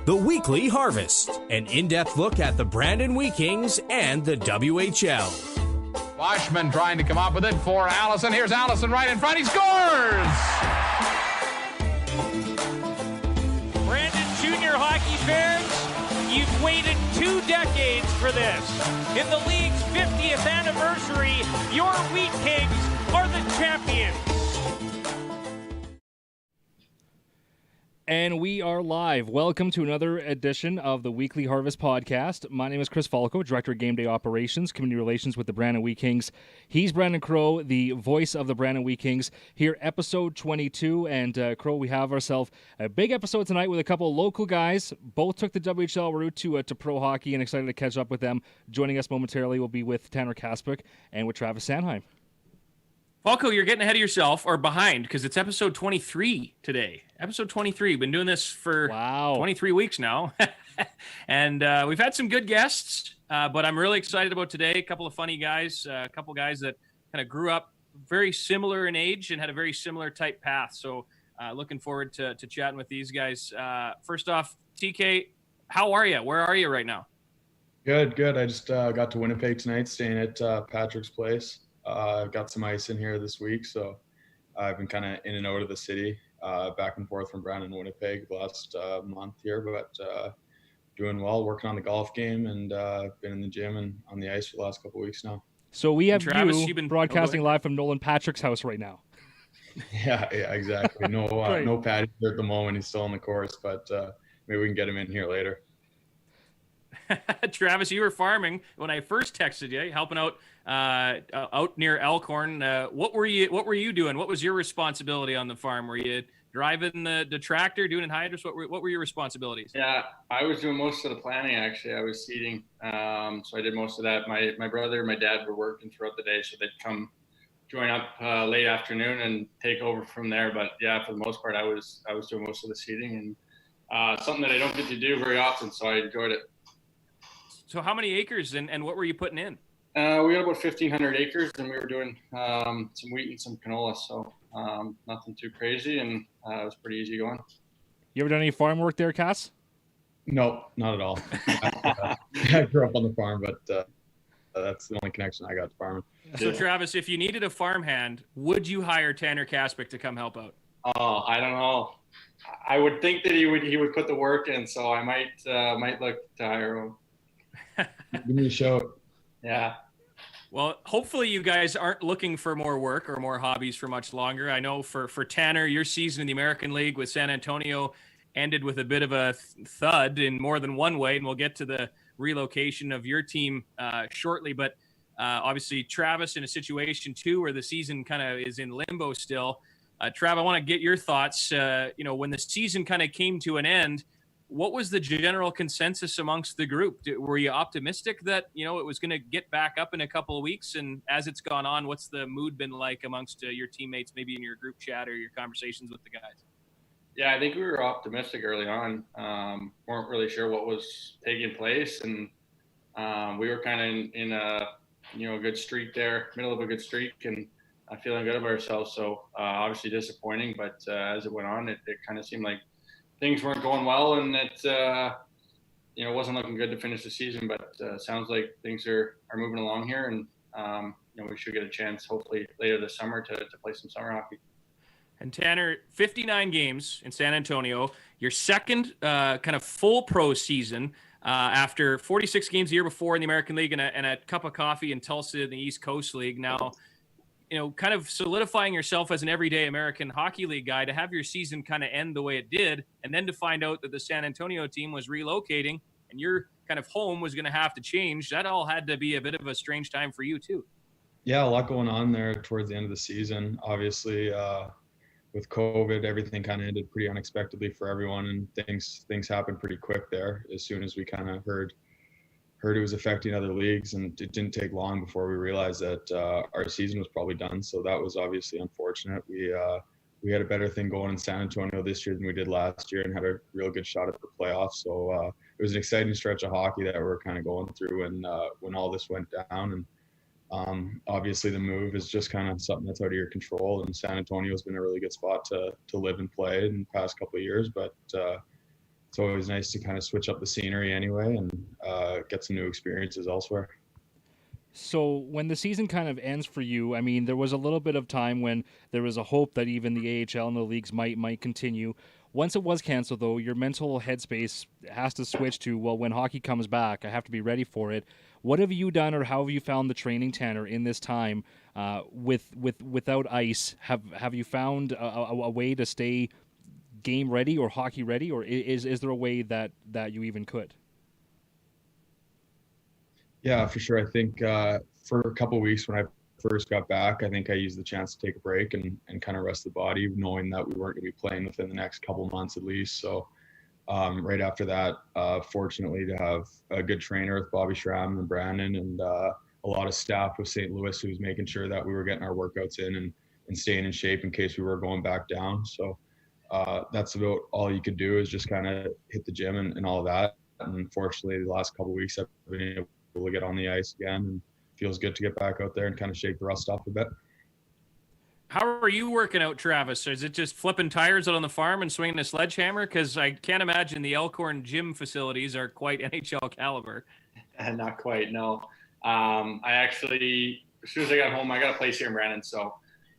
The Weekly Harvest, an in-depth look at the Brandon Wheat Kings and the WHL. Washman trying to come up with it for Allison. Here's Allison right in front. He scores! Brandon Junior hockey fans, you've waited 2 decades for this. In the league's 50th anniversary, your Wheat Kings are the champions. And we are live. Welcome to another edition of the Weekly Harvest Podcast. My name is Chris Falko, Director of Game Day Operations, Community Relations with the Brandon Wheat Kings. He's Brandon Crowe, the voice of the Brandon Wheat Kings. Here, episode 22. And Crowe, we have ourselves a big episode tonight with a couple of local guys. Both took the WHL route to pro hockey, and excited to catch up with them. Joining us momentarily will be with Tanner Kaspick and with Travis Sanheim. Falko, you're getting ahead of yourself, or behind, because it's episode 23 today. Episode 23. Been doing this for 23 weeks now. And we've had some good guests, but I'm really excited about today. A couple of funny guys, a couple guys that kind of grew up very similar in age and had a very similar type path. So looking forward to chatting with these guys. First off, TK, how are you? Where are you right now? Good. I just got to Winnipeg tonight, staying at Patrick's place. I've got some ice in here this week, so I've been kind of in and out of the city, back and forth from Brandon and Winnipeg the last month here, but doing well, working on the golf game, and been in the gym and on the ice for the last couple of weeks now. So we have Travis, you you've been broadcasting live from Nolan Patrick's house right now. Yeah, exactly. No Patty here at the moment. He's still on the course, but maybe we can get him in here later. Travis, you were farming when I first texted you, helping out out near Elkhorn. What were you doing? What was your responsibility on the farm? Were you driving the tractor, doing hydrants? What were your responsibilities? Yeah, I was doing most of the planning, actually. I was seeding, so I did most of that. My brother and my dad were working throughout the day, so they'd come join up late afternoon and take over from there. But yeah, for the most part, I was doing most of the seeding, and something that I don't get to do very often, so I enjoyed it. So how many acres and what were you putting in? We had about 1,500 acres, and we were doing some wheat and some canola, so nothing too crazy, and it was pretty easy going. You ever done any farm work there, Cass? No, not at all. I grew up on the farm, but that's the only connection I got to farming. So Travis, if you needed a farmhand, would you hire Tanner Kaspick to come help out? Oh, I don't know. I would think that he would put the work in, so I might look to hire him. Give me a show. Yeah. Well, hopefully you guys aren't looking for more work or more hobbies for much longer. I know for Tanner, your season in the American League with San Antonio ended with a bit of a thud in more than one way, and we'll get to the relocation of your team shortly. But obviously, Travis in a situation too where the season kind of is in limbo still. Trav, I want to get your thoughts. When the season kind of came to an end, what was the general consensus amongst the group? Were you optimistic that, it was going to get back up in a couple of weeks? And as it's gone on, what's the mood been like amongst your teammates, maybe in your group chat or your conversations with the guys? Yeah, I think we were optimistic early on. Weren't really sure what was taking place. And we were kind of in a good streak there, middle of a good streak, and feeling good about ourselves. So obviously disappointing, but as it went on, it kind of seemed like things weren't going well, and it wasn't looking good to finish the season. But sounds like things are moving along here, and we should get a chance hopefully later this summer to play some summer hockey. And Tanner, 59 games in San Antonio, your second kind of full pro season after 46 games the year before in the American League and a cup of coffee in Tulsa in the East Coast League. Now, kind of solidifying yourself as an everyday American Hockey League guy, to have your season kind of end the way it did, and then to find out that the San Antonio team was relocating and your kind of home was going to have to change. That all had to be a bit of a strange time for you too. Yeah, a lot going on there towards the end of the season. Obviously, with COVID, everything kind of ended pretty unexpectedly for everyone, and things happened pretty quick there as soon as we kind of heard it was affecting other leagues, and it didn't take long before we realized that our season was probably done. So that was obviously unfortunate. We had a better thing going in San Antonio this year than we did last year, and had a real good shot at the playoffs. So it was an exciting stretch of hockey that we're kind of going through, and when all this went down, and obviously the move is just kind of something that's out of your control, and San Antonio has been a really good spot to live and play in the past couple of years, but it's always nice to kind of switch up the scenery anyway and get some new experiences elsewhere. So when the season kind of ends for you, I mean, there was a little bit of time when there was a hope that even the AHL and the leagues might continue. Once it was canceled, though, your mental headspace has to switch to, well, when hockey comes back, I have to be ready for it. What have you done, or how have you found the training, Tanner, in this time without ice? Have you found a way to stay game ready or hockey ready, or is there a way that you even could? Yeah, for sure. I think for a couple of weeks when I first got back, I think I used the chance to take a break and kind of rest the body, knowing that we weren't going to be playing within the next couple of months at least. So right after that, fortunately to have a good trainer with Bobby Schramm and Brandon and a lot of staff with St. Louis who was making sure that we were getting our workouts in and staying in shape in case we were going back down. So that's about all you could do is just kind of hit the gym and all of that. And unfortunately, the last couple of weeks I've been able to get on the ice again, and feels good to get back out there and kind of shake the rust off a bit. How are you working out, Travis? Is it just flipping tires out on the farm and swinging a sledgehammer? Because I can't imagine the Elkhorn gym facilities are quite NHL caliber. Not quite, no. I actually, as soon as I got home, I got a place here in Brandon. So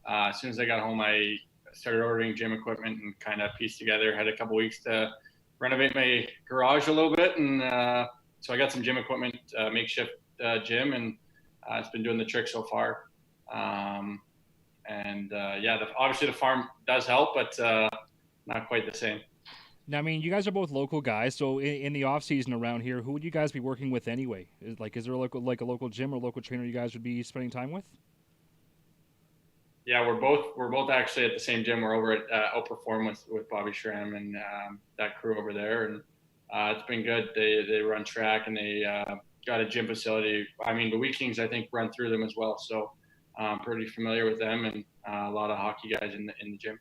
as soon as I got home, I started ordering gym equipment and kind of pieced together. Had a couple weeks to renovate my garage a little bit. And so I got some gym equipment, makeshift gym, and it's been doing the trick so far. Obviously the farm does help, but not quite the same. Now, I mean, you guys are both local guys, so in the off season around here, who would you guys be working with anyway? Is there a local gym or local trainer you guys would be spending time with? Yeah, we're both actually at the same gym. We're over at Outperform with Bobby Schramm and that crew over there, and it's been good. They run track and they got a gym facility. I mean, the Wheat Kings, I think, run through them as well, so I'm pretty familiar with them and a lot of hockey guys in the gym.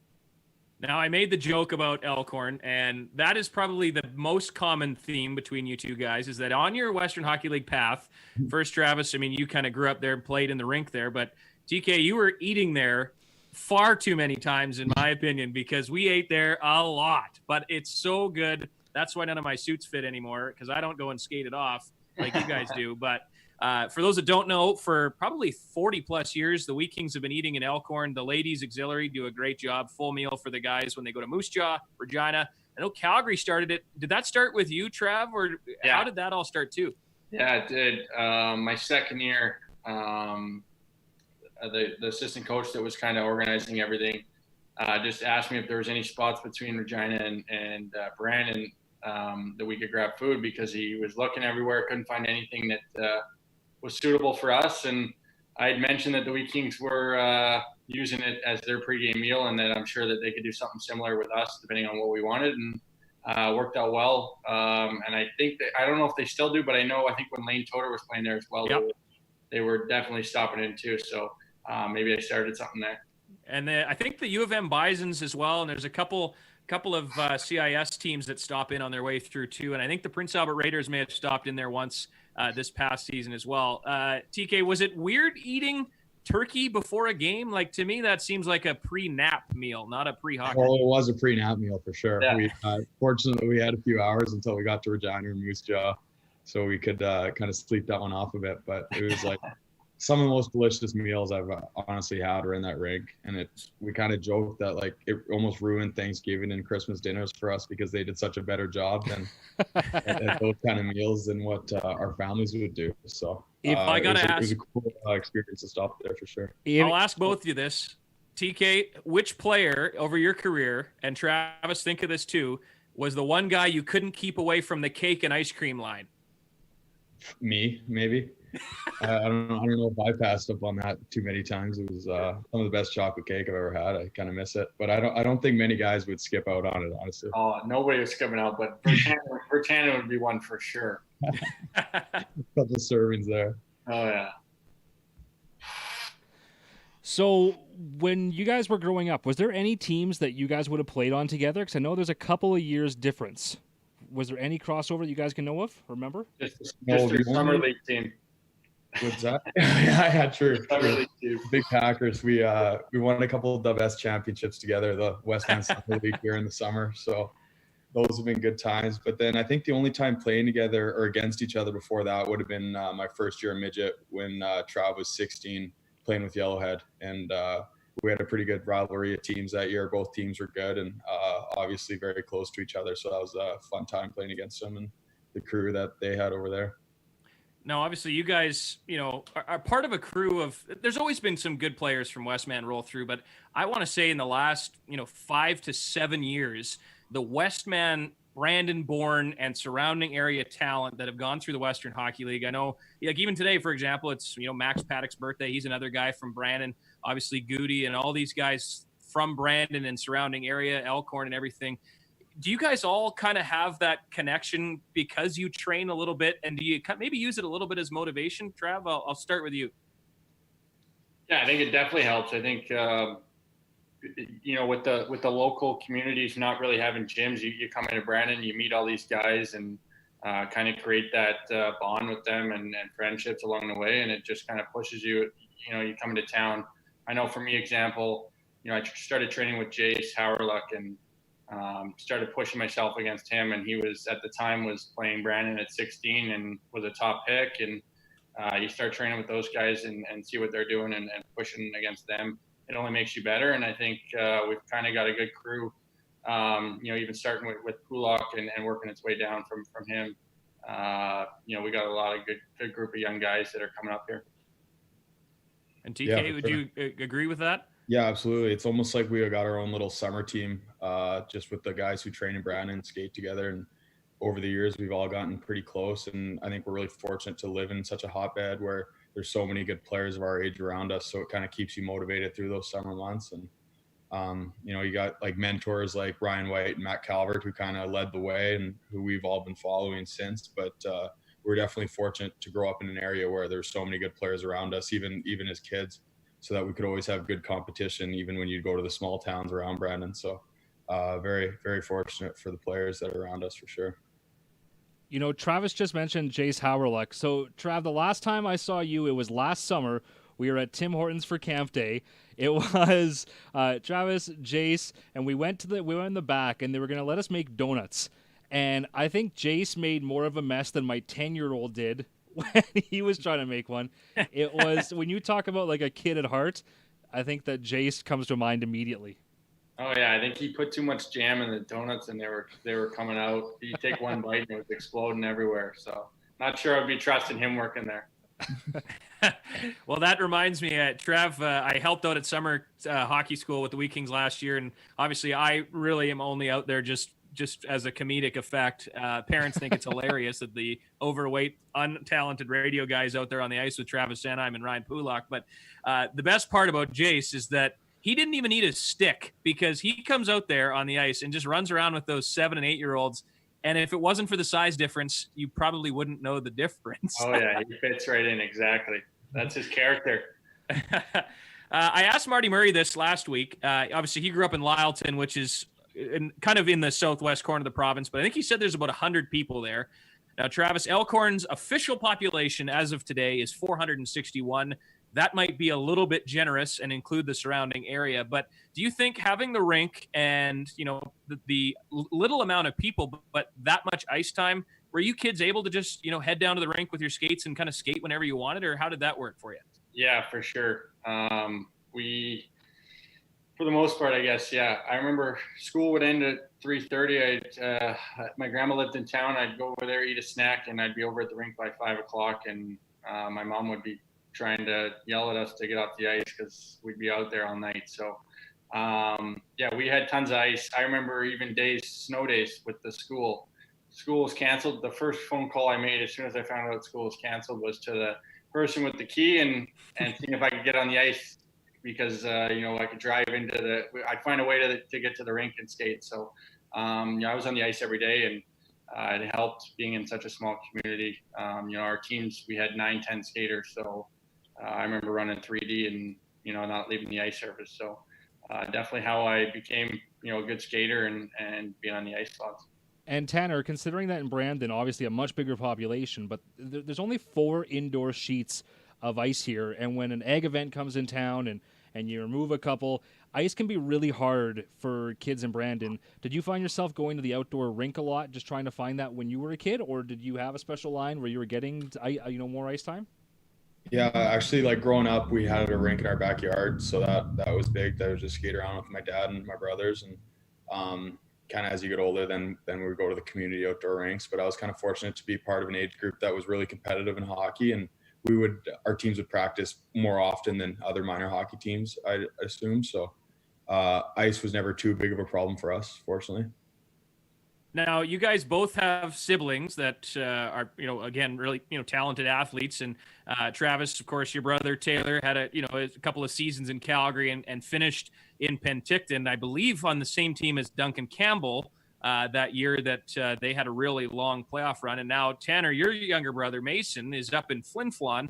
Now, I made the joke about Elkhorn, and that is probably the most common theme between you two guys, is that on your Western Hockey League path, first, Travis, I mean, you kind of grew up there and played in the rink there, but TK, you were eating there far too many times, in my opinion, because we ate there a lot, but it's so good. That's why none of my suits fit anymore, because I don't go and skate it off like you guys do. But for those that don't know, for probably 40 plus years, the Wheat Kings have been eating in Elkhorn. The ladies auxiliary do a great job. Full meal for the guys when they go to Moose Jaw, Regina. I know Calgary started it. Did that start with you, Trav, or how did that all start too? Yeah, it did. My second year, the assistant coach that was kind of organizing everything just asked me if there was any spots between Regina and Brandon that we could grab food, because he was looking everywhere, couldn't find anything that was suitable for us. And I had mentioned that the Wheat Kings were using it as their pregame meal, and that I'm sure that they could do something similar with us depending on what we wanted, and worked out well. And I think I don't know if they still do, but I think when Lane Toder was playing there as well, yep, they were definitely stopping in too. So maybe I started something there. And I think the U of M Bisons as well, and there's a couple of CIS teams that stop in on their way through too. And I think the Prince Albert Raiders may have stopped in there once this past season as well. TK, was it weird eating turkey before a game? Like, to me, that seems like a pre-nap meal, not a pre-hockey. Well, it was a pre-nap meal for sure. Yeah. Fortunately, we had a few hours until we got to Regina and Moose Jaw, so we could kind of sleep that one off a bit. But it was like some of the most delicious meals I've honestly had are in that rink. And we kind of joked that like it almost ruined Thanksgiving and Christmas dinners for us because they did such a better job than at those kind of meals than what our families would do. So if I gotta ask, it was a cool experience to stop there for sure. I'll ask both of you this. TK, which player over your career, and Travis, think of this too, was the one guy you couldn't keep away from the cake and ice cream line? Me, maybe. I don't know if I passed up on that too many times. It was some of the best chocolate cake I've ever had. I kind of miss it, but I don't think many guys would skip out on it, honestly. Oh, nobody was skipping out, but for Tanner would be one for sure. Couple servings there. Oh yeah. So when you guys were growing up, was there any teams that you guys would have played on together? Because I know there's a couple of years difference. Was there any crossover that you guys can know of? Remember? Just a summer league team. What's that? yeah, true. Summer league team. Big Packers. We won a couple of the best championships together, the West End Summer League here in the summer. So those have been good times. But then I think the only time playing together or against each other before that would have been my first year in midget when Trav was 16 playing with Yellowhead. And we had a pretty good rivalry of teams that year. Both teams were good and obviously very close to each other. So that was a fun time playing against them and the crew that they had over there. Now, obviously, you guys, are part of a crew of. There's always been some good players from Westman roll through, but I want to say in the last, 5 to 7 years, the Westman, Brandon-born, and surrounding area talent that have gone through the Western Hockey League. I know, like even today, for example, it's Max Paddock's birthday. He's another guy from Brandon. Obviously, Goody and all these guys from Brandon and surrounding area, Elkhorn and everything. Do you guys all kind of have that connection because you train a little bit, and do you maybe use it a little bit as motivation? Trav, I'll start with you. Yeah, I think it definitely helps. I think with the local communities not really having gyms, you come into Brandon, you meet all these guys, and kind of create that bond with them and friendships along the way, and it just kind of pushes you. You come into town. I know for me, example, I started training with Jace Howerluck and started pushing myself against him, and he was at the time was playing Brandon at 16 and was a top pick, and you start training with those guys and see what they're doing and pushing against them. It only makes you better, and I think we've kind of got a good crew, even starting with Pulak and working its way down from him. We got a lot of good group of young guys that are coming up here. And TK, would you agree with that? Yeah, absolutely. It's almost like we got our own little summer team, just with the guys who train in Brandon and skate together. And over the years, we've all gotten pretty close. And I think we're really fortunate to live in such a hotbed where there's so many good players of our age around us. So it kind of keeps you motivated through those summer months. And, you got like mentors like Ryan White and Matt Calvert, who kind of led the way and who we've all been following since. But we're definitely fortunate to grow up in an area where there's so many good players around us, even as kids, so that we could always have good competition, even when you go to the small towns around Brandon. So very, very fortunate for the players that are around us for sure. Travis just mentioned Jace Howerluck. So, Trav, the last time I saw you, it was last summer. We were at Tim Hortons for Camp Day. It was Travis, Jace, and we went in the back, and they were going to let us make donuts. And I think Jace made more of a mess than my 10-year-old did when he was trying to make one. It was, when you talk about like a kid at heart, I think that Jace comes to mind immediately. Oh yeah, I think he put too much jam in the donuts, and they were coming out. You take one bite and it was exploding everywhere. So not sure I'd be trusting him working there. Well, that reminds me, Trev, I helped out at summer hockey school with the Wheat Kings last year, and obviously I really am only out there just as a comedic effect. Parents think it's hilarious that the overweight, untalented radio guys out there on the ice with Travis Sanheim and Ryan Pulak. But the best part about Jace is that he didn't even need a stick, because he comes out there on the ice and just runs around with those 7 and 8 year olds. And if it wasn't for the size difference, you probably wouldn't know the difference. Oh yeah, he fits right in. Exactly. That's his character. I asked Marty Murray this last week. Obviously he grew up in Lyleton, which is kind of in the southwest corner of the province, but I think he said there's about 100 people there. Now, Travis, Elkhorn's official population as of today is 461. That might be a little bit generous and include the surrounding area, but do you think having the rink and, the little amount of people, but that much ice time, were you kids able to just, head down to the rink with your skates and kind of skate whenever you wanted, or how did that work for you? Yeah, for sure. For the most part, I guess, yeah. I remember school would end at 3:30. My grandma lived in town. I'd go over there, eat a snack, and I'd be over at the rink by 5 o'clock. And my mom would be trying to yell at us to get off the ice because we'd be out there all night. So, we had tons of ice. I remember even snow days with the school. School was canceled. The first phone call I made as soon as I found out school was canceled was to the person with the key and seeing if I could get on the ice, because I could drive I'd find a way to get to the rink and skate. So I was on the ice every day, and it helped being in such a small community. Our teams, we had 9-10 skaters, so I remember running 3D and not leaving the ice surface. So definitely how I became a good skater and being on the ice slots. And Tanner, considering that in Brandon, obviously a much bigger population, but there's only 4 indoor sheets of ice here, and when an egg event comes in town and you remove a couple, ice can be really hard for kids in Brandon. Did you find yourself going to the outdoor rink a lot, just trying to find that when you were a kid, or did you have a special line where you were getting more ice time? Yeah, actually, like growing up, we had a rink in our backyard, so that was big. That was just skate around with my dad and my brothers, and kind of as you get older, then we would go to the community outdoor rinks. But I was kind of fortunate to be part of an age group that was really competitive in hockey, and our teams would practice more often than other minor hockey teams, I assume. So ice was never too big of a problem for us, fortunately. Now, you guys both have siblings that are, again, really, talented athletes. And Travis, of course, your brother Taylor had a couple of seasons in Calgary and finished in Penticton, I believe, on the same team as Duncan Campbell that year that they had a really long playoff run. And now, Tanner, your younger brother Mason is up in Flin Flon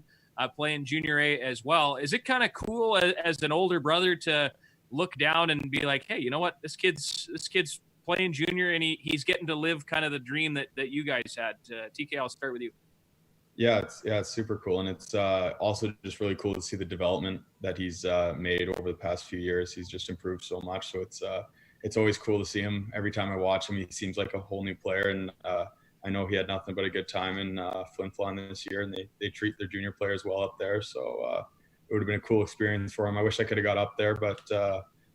playing Junior A as well. Is it kind of cool as an older brother to look down and be like, hey, you know what, this kid's playing junior, and he's getting to live kind of the dream that you guys had. TK, I'll start with you. Yeah, it's super cool, and it's also just really cool to see the development that he's made over the past few years. He's just improved so much, so it's always cool to see him. Every time I watch him, he seems like a whole new player, and I know he had nothing but a good time in Flin Flon this year, and they treat their junior players well up there, so it would have been a cool experience for him. I wish I could have got up there, but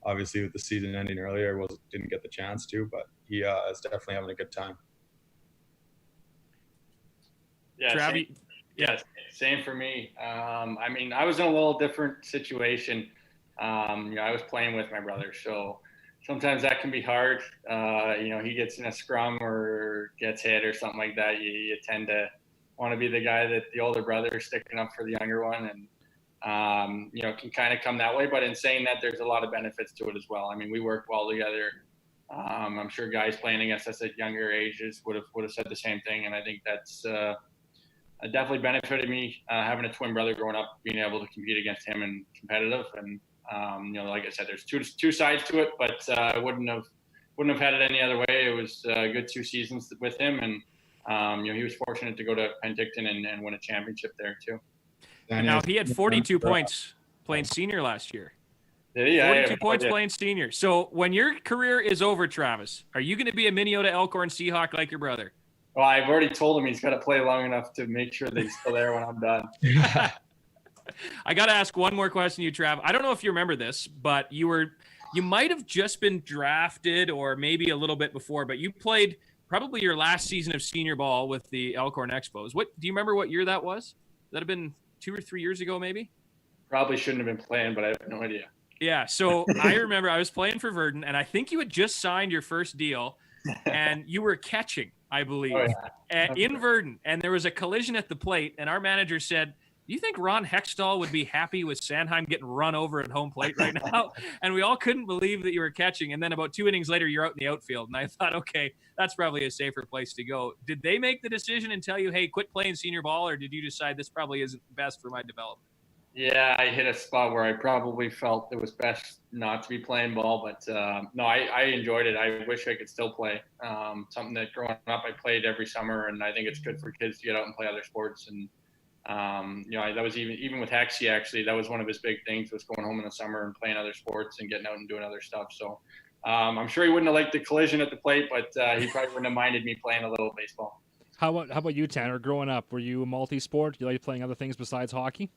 obviously with the season ending earlier, didn't get the chance to, but he is definitely having a good time. Yeah, same for me. I mean, I was in a little different situation. I was playing with my brother, so sometimes that can be hard. He gets in a scrum or gets hit or something like that. You tend to want to be the guy that the older brother is sticking up for the younger one, and can kind of come that way. But in saying that, there's a lot of benefits to it as well. I mean, we work well together. I'm sure guys playing against us at younger ages would have said the same thing, and I think that's definitely benefited me having a twin brother growing up, being able to compete against him and competitive. And like I said, there's two sides to it, but I wouldn't have had it any other way. It was a good 2 seasons with him, and he was fortunate to go to Penticton and win a championship there too. And now he had 42 points playing senior last year. Did he? 42 points playing senior. So when your career is over, Travis, are you going to be a Minnesota Elkhorn Seahawk like your brother? Well, I've already told him he's got to play long enough to make sure that he's still there when I'm done. I got to ask one more question, you, Trav. I don't know if you remember this, but you might have just been drafted or maybe a little bit before, but you played probably your last season of senior ball with the Elkhorn Expos. Do you remember what year that was? That have been 2 or 3 years ago, maybe? Probably shouldn't have been playing, but I have no idea. Yeah, so I remember I was playing for Verdun, and I think you had just signed your first deal, and you were catching, I believe, in Verdun. And there was a collision at the plate, and our manager said, do you think Ron Hextall would be happy with Sanheim getting run over at home plate right now? And we all couldn't believe that you were catching. And then about 2 innings later, you're out in the outfield. And I thought, okay, that's probably a safer place to go. Did they make the decision and tell you, hey, quit playing senior ball, or did you decide this probably isn't best for my development? Yeah, I hit a spot where I probably felt it was best not to be playing ball. But no, I enjoyed it. I wish I could still play. Something that growing up I played every summer, and I think it's good for kids to get out and play other sports. And that was even with Hexie, actually, that was one of his big things, was going home in the summer and playing other sports and getting out and doing other stuff. So I'm sure he wouldn't have liked the collision at the plate, but he probably wouldn't have minded me playing a little baseball. How about you, Tanner? Growing up, were you a multi-sport? You like playing other things besides hockey?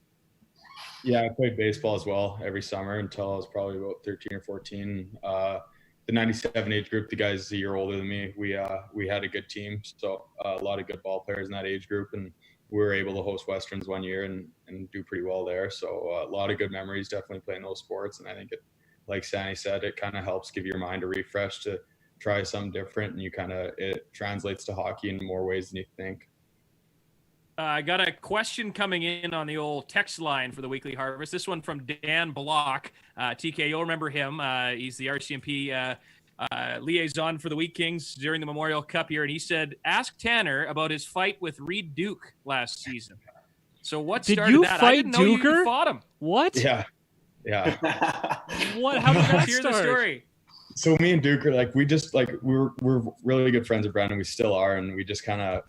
Yeah, I played baseball as well every summer until I was probably about 13 or 14. The 97 age group, the guys a year older than me, we had a good team. So a lot of good ball players in that age group, and we were able to host Westerns one year and do pretty well there. So a lot of good memories definitely playing those sports. And I think it, like Sandy said, it kind of helps give your mind a refresh to try something different, and it translates to hockey in more ways than you think. I got a question coming in on the old text line for the Weekly Harvest. This one from Dan Block. TK, you'll remember him. He's the RCMP liaison for the Wheat Kings during the Memorial Cup year. And he said, ask Tanner about his fight with Reed Duke last season. So what started that? Fight I didn't know Duker? you fought him. What? Yeah. What? How did that Hear start? the story. So me and Duke are we're really good friends with Brandon. We still are. And we just kind of,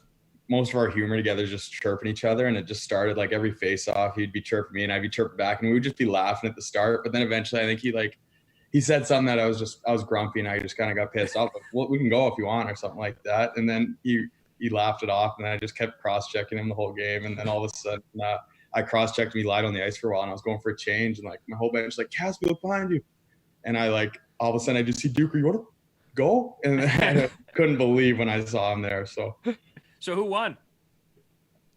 most of our humor together is just chirping each other. And it just started like every face off, he'd be chirping me and I'd be chirping back, and we would just be laughing at the start. But then eventually I think he he said something that I was grumpy and I just kind of got pissed off. Like, well, we can go if you want or something like that. And then he laughed it off, and I just kept cross-checking him the whole game. And then all of a sudden I cross-checked him. He lied on the ice for a while, and I was going for a change. And like my whole bench was like, Kaspick, look behind you. And I like all of a sudden I just see Duker, you want to go? And I couldn't believe when I saw him there. So who won?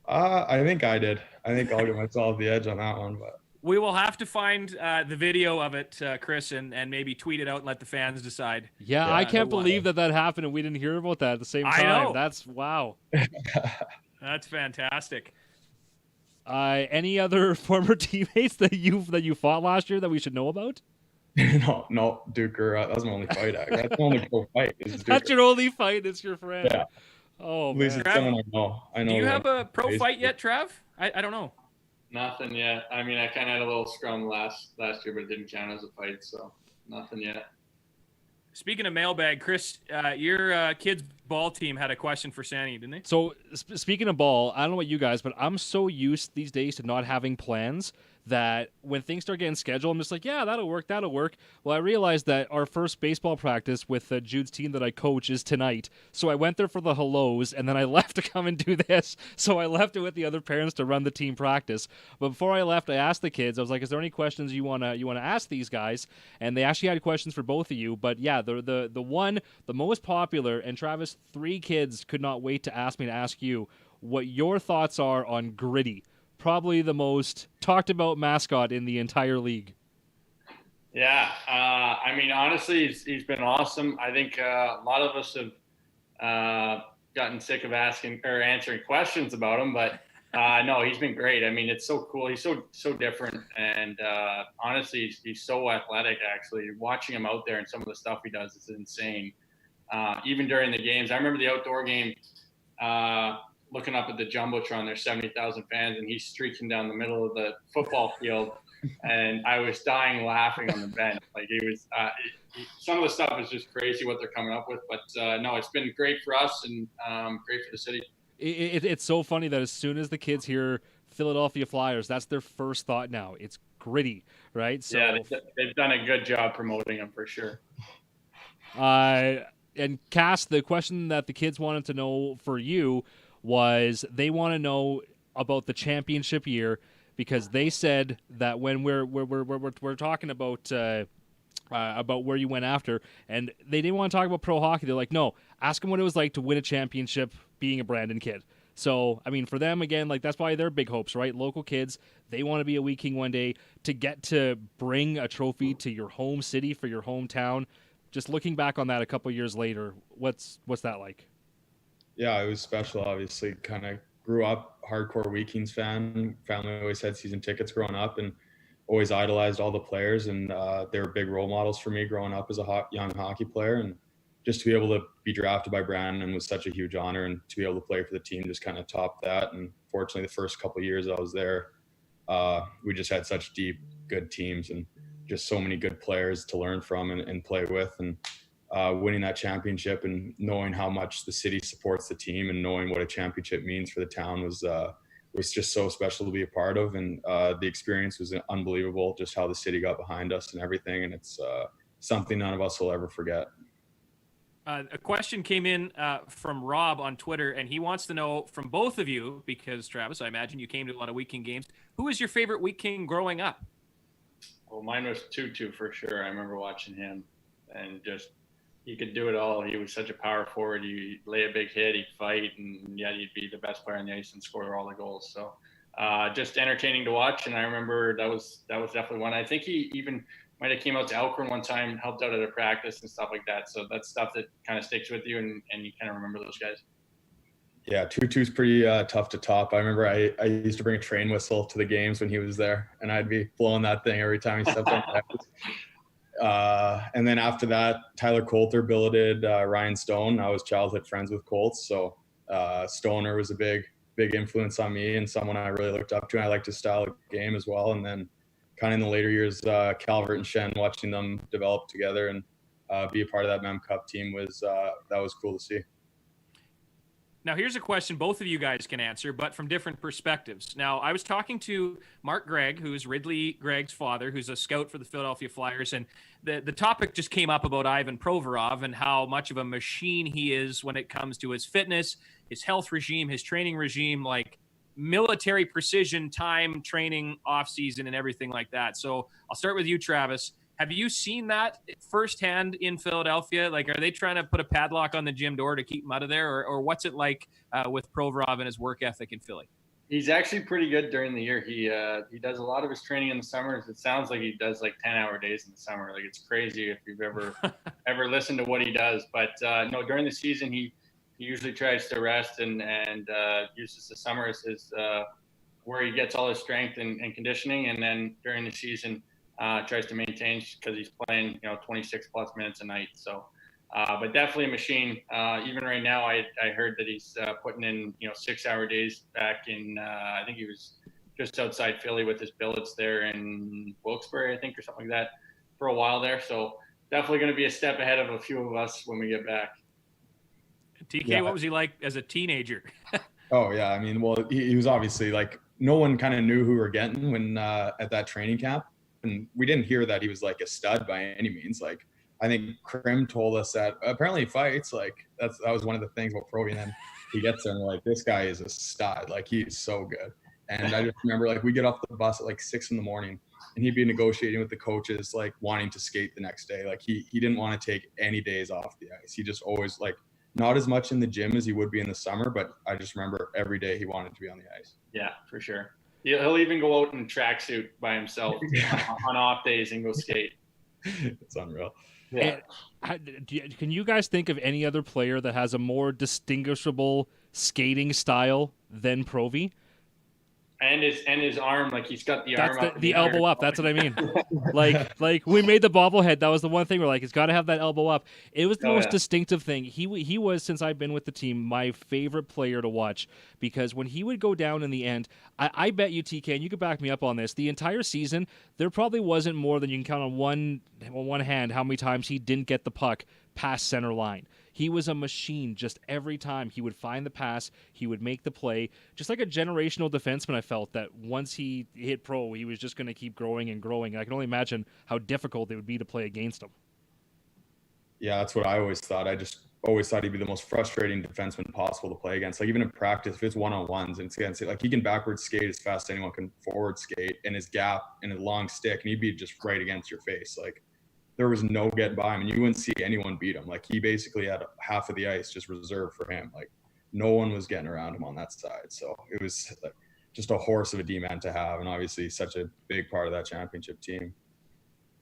I think I did. I think I'll get myself the edge on that one, but we will have to find the video of it, Chris, and maybe tweet it out and let the fans decide. Yeah, I can't believe that happened and we didn't hear about that at the same time. I know. That's wow. That's fantastic. Any other former teammates that you fought last year that we should know about? No, Duker. That was my only fight. That's the only pro fight. That's your only fight. It's your friend. Yeah. Oh, at least man. it's someone I know. Do you have a pro fight yet, Trav? I don't know. Nothing yet. I mean, I kind of had a little scrum last year, but it didn't count as a fight, so nothing yet. Speaking of mailbag, Chris, your kids' ball team had a question for Sandy, didn't they? So speaking of ball, I don't know about you guys, but I'm so used these days to not having plans that when things start getting scheduled, I'm just like, yeah, that'll work. Well, I realized that our first baseball practice with Jude's team that I coach is tonight. So I went there for the hellos, and then I left to come and do this. So I left it with the other parents to run the team practice. But before I left, I asked the kids, I was like, is there any questions you wanna ask these guys? And they actually had questions for both of you. But yeah, the most popular, and Travis, 3 kids could not wait to ask me to ask you what your thoughts are on Gritty. Probably the most talked about mascot in the entire league. Yeah, I mean, honestly, he's been awesome. I think a lot of us have gotten sick of asking or answering questions about him, but no, he's been great. I mean, it's so cool. He's so different, and honestly, he's so athletic. Actually, watching him out there and some of the stuff he does is insane. Even during the games, I remember the outdoor game. Looking up at the Jumbotron, there's 70,000 fans, and he's streaking down the middle of the football field, and I was dying laughing on the bench. Like, he was, some of the stuff is just crazy what they're coming up with, but no, it's been great for us and great for the city. It's so funny that as soon as the kids hear Philadelphia Flyers, that's their first thought now. It's Gritty, right? So, yeah, they've done a good job promoting him for sure. And Cass, the question that the kids wanted to know for you was they want to know about the championship year, because they said that when we're talking about where you went after, and they didn't want to talk about pro hockey. They're like, no, ask them what it was like to win a championship being a Brandon kid. So, I mean, for them, again, like, that's why they're big hopes, right? Local kids, they want to be a Wheat King one day. To get to bring a trophy to your home city for your hometown, just looking back on that a couple years later, what's that like? Yeah, it was special. Obviously, kind of grew up hardcore Wheat Kings fan. Family always had season tickets growing up, and always idolized all the players. And they were big role models for me growing up as a young hockey player. And just to be able to be drafted by Brandon was such a huge honor, and to be able to play for the team just kind of topped that. And fortunately, the first couple of years I was there, we just had such deep, good teams and just so many good players to learn from and play with. And winning that championship and knowing how much the city supports the team and knowing what a championship means for the town was just so special to be a part of. And the experience was unbelievable, just how the city got behind us and everything. And it's something none of us will ever forget. A question came in from Rob on Twitter, and he wants to know from both of you, because Travis, I imagine you came to a lot of Wheat King games. Who was your favorite Wheat King growing up? Well, mine was Tutu for sure. I remember watching him, and just, he could do it all. He was such a power forward. He'd lay a big hit, he'd fight, and yet he'd be the best player on the ice and score all the goals. So just entertaining to watch. And I remember that was definitely one. I think he even might have came out to Elkhorn one time, helped out at a practice and stuff like that. So that's stuff that kind of sticks with you, and you kind of remember those guys. Yeah, Tutu's pretty tough to top. I remember I used to bring a train whistle to the games when he was there, and I'd be blowing that thing every time he stepped on practice. And then after that, Tyler Coulter billeted Ryan Stone. I was childhood friends with Colts, so Stoner was a big influence on me and someone I really looked up to. And I liked his style of game as well. And then kind of in the later years, Calvert and Shen, watching them develop together and be a part of that Mem Cup team was that was cool to see. Now, here's a question both of you guys can answer, but from different perspectives. Now, I was talking to Mark Gregg, who is Ridley Gregg's father, who's a scout for the Philadelphia Flyers, and the topic just came up about Ivan Provorov and how much of a machine he is when it comes to his fitness, his health regime, his training regime, like military precision time training off season and everything like that. So I'll start with you, Travis. Have you seen that firsthand in Philadelphia? Like, are they trying to put a padlock on the gym door to keep him out of there? Or what's it like with Provorov and his work ethic in Philly? He's actually pretty good during the year. He does a lot of his training in the summers. It sounds like he does like 10-hour days in the summer. Like, it's crazy if you've ever listened to what he does. But no, during the season, he usually tries to rest and uses the summer as his where he gets all his strength and conditioning. And then during the season, tries to maintain because he's playing, 26 plus minutes a night. So, but definitely a machine. Even right now, I heard that he's putting in, 6-hour days back in, I think he was just outside Philly with his billets there in Wilkes-Barre, I think, or something like that for a while there. So definitely going to be a step ahead of a few of us when we get back. TK, What was he like as a teenager? Oh yeah. I mean, well, he was obviously like, no one kind of knew who we were getting when at that training camp. And we didn't hear that he was like a stud by any means. Like, I think Krim told us that apparently he fights. Like, that was one of the things about Provi. And then he gets there and we're like, this guy is a stud. Like, he's so good. And I just remember, like, we get off the bus at like 6 a.m. and he'd be negotiating with the coaches, like wanting to skate the next day. Like, he didn't want to take any days off the ice. He just always, like, not as much in the gym as he would be in the summer, but I just remember every day he wanted to be on the ice. Yeah, for sure. He'll even go out in tracksuit by himself on off days and go skate. It's unreal. Yeah. Can you guys think of any other player that has a more distinguishable skating style than Provi? And his arm, like he's got the That's arm up. the elbow up. That's what I mean. like we made the bobblehead. That was the one thing we're like, it's got to have that elbow up. It was the most distinctive thing. He was, since I've been with the team, my favorite player to watch, because when he would go down in the end, I bet you, TK, and you could back me up on this, the entire season, there probably wasn't more than you can count on one hand how many times he didn't get the puck past center line. He was a machine. Just every time he would find the pass, he would make the play. Just like a generational defenseman, I felt that once he hit pro, he was just going to keep growing and growing. I can only imagine how difficult it would be to play against him. Yeah, that's what I always thought. I just always thought he'd be the most frustrating defenseman possible to play against. Like, even in practice, if it's one-on-ones and it's against, like, he can backward skate as fast as anyone can forward skate, and his gap and his long stick, and he'd be just right against your face. Like, there was no get by him, and you wouldn't see anyone beat him. Like, he basically had half of the ice just reserved for him. Like, no one was getting around him on that side. So it was like just a horse of a D-man to have, and obviously such a big part of that championship team.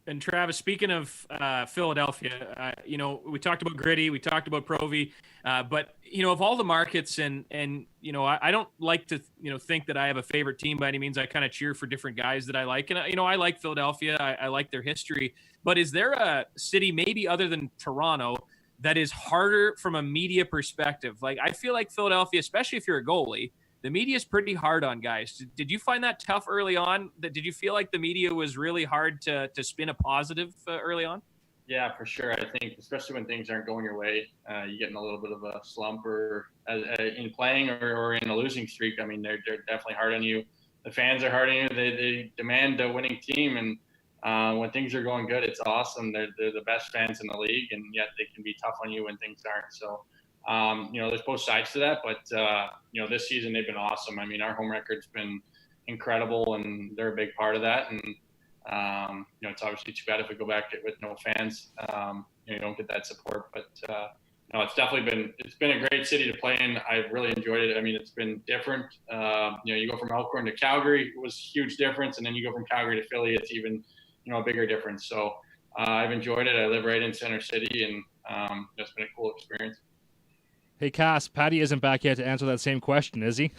And Travis, speaking of Philadelphia, we talked about Gritty, we talked about Provi, but of all the markets, and I don't like to think that I have a favorite team by any means. I kind of cheer for different guys that I like, and I like Philadelphia. I like their history. But is there a city, maybe other than Toronto, that is harder from a media perspective? Like, I feel like Philadelphia, especially if you're a goalie, the media is pretty hard on guys. Did you find that tough early on? Did you feel like the media was really hard to spin a positive early on? Yeah, for sure. I think, especially when things aren't going your way, you get in a little bit of a slump or in playing or in a losing streak. I mean, they're definitely hard on you. The fans are hard on you. They demand a winning team, and when things are going good, it's awesome. They're the best fans in the league, and yet they can be tough on you when things aren't. So, there's both sides to that, but this season they've been awesome. I mean, our home record's been incredible, and they're a big part of that. And it's obviously too bad if we go back with no fans. You don't get that support, but it's definitely been a great city to play in. I've really enjoyed it. I mean, it's been different. You go from Elkhorn to Calgary, it was a huge difference, and then you go from Calgary to Philly, it's even a bigger difference. So I've enjoyed it. I live right in Center City, and it's been a cool experience. Hey, Cass, Patty isn't back yet to answer that same question, is he?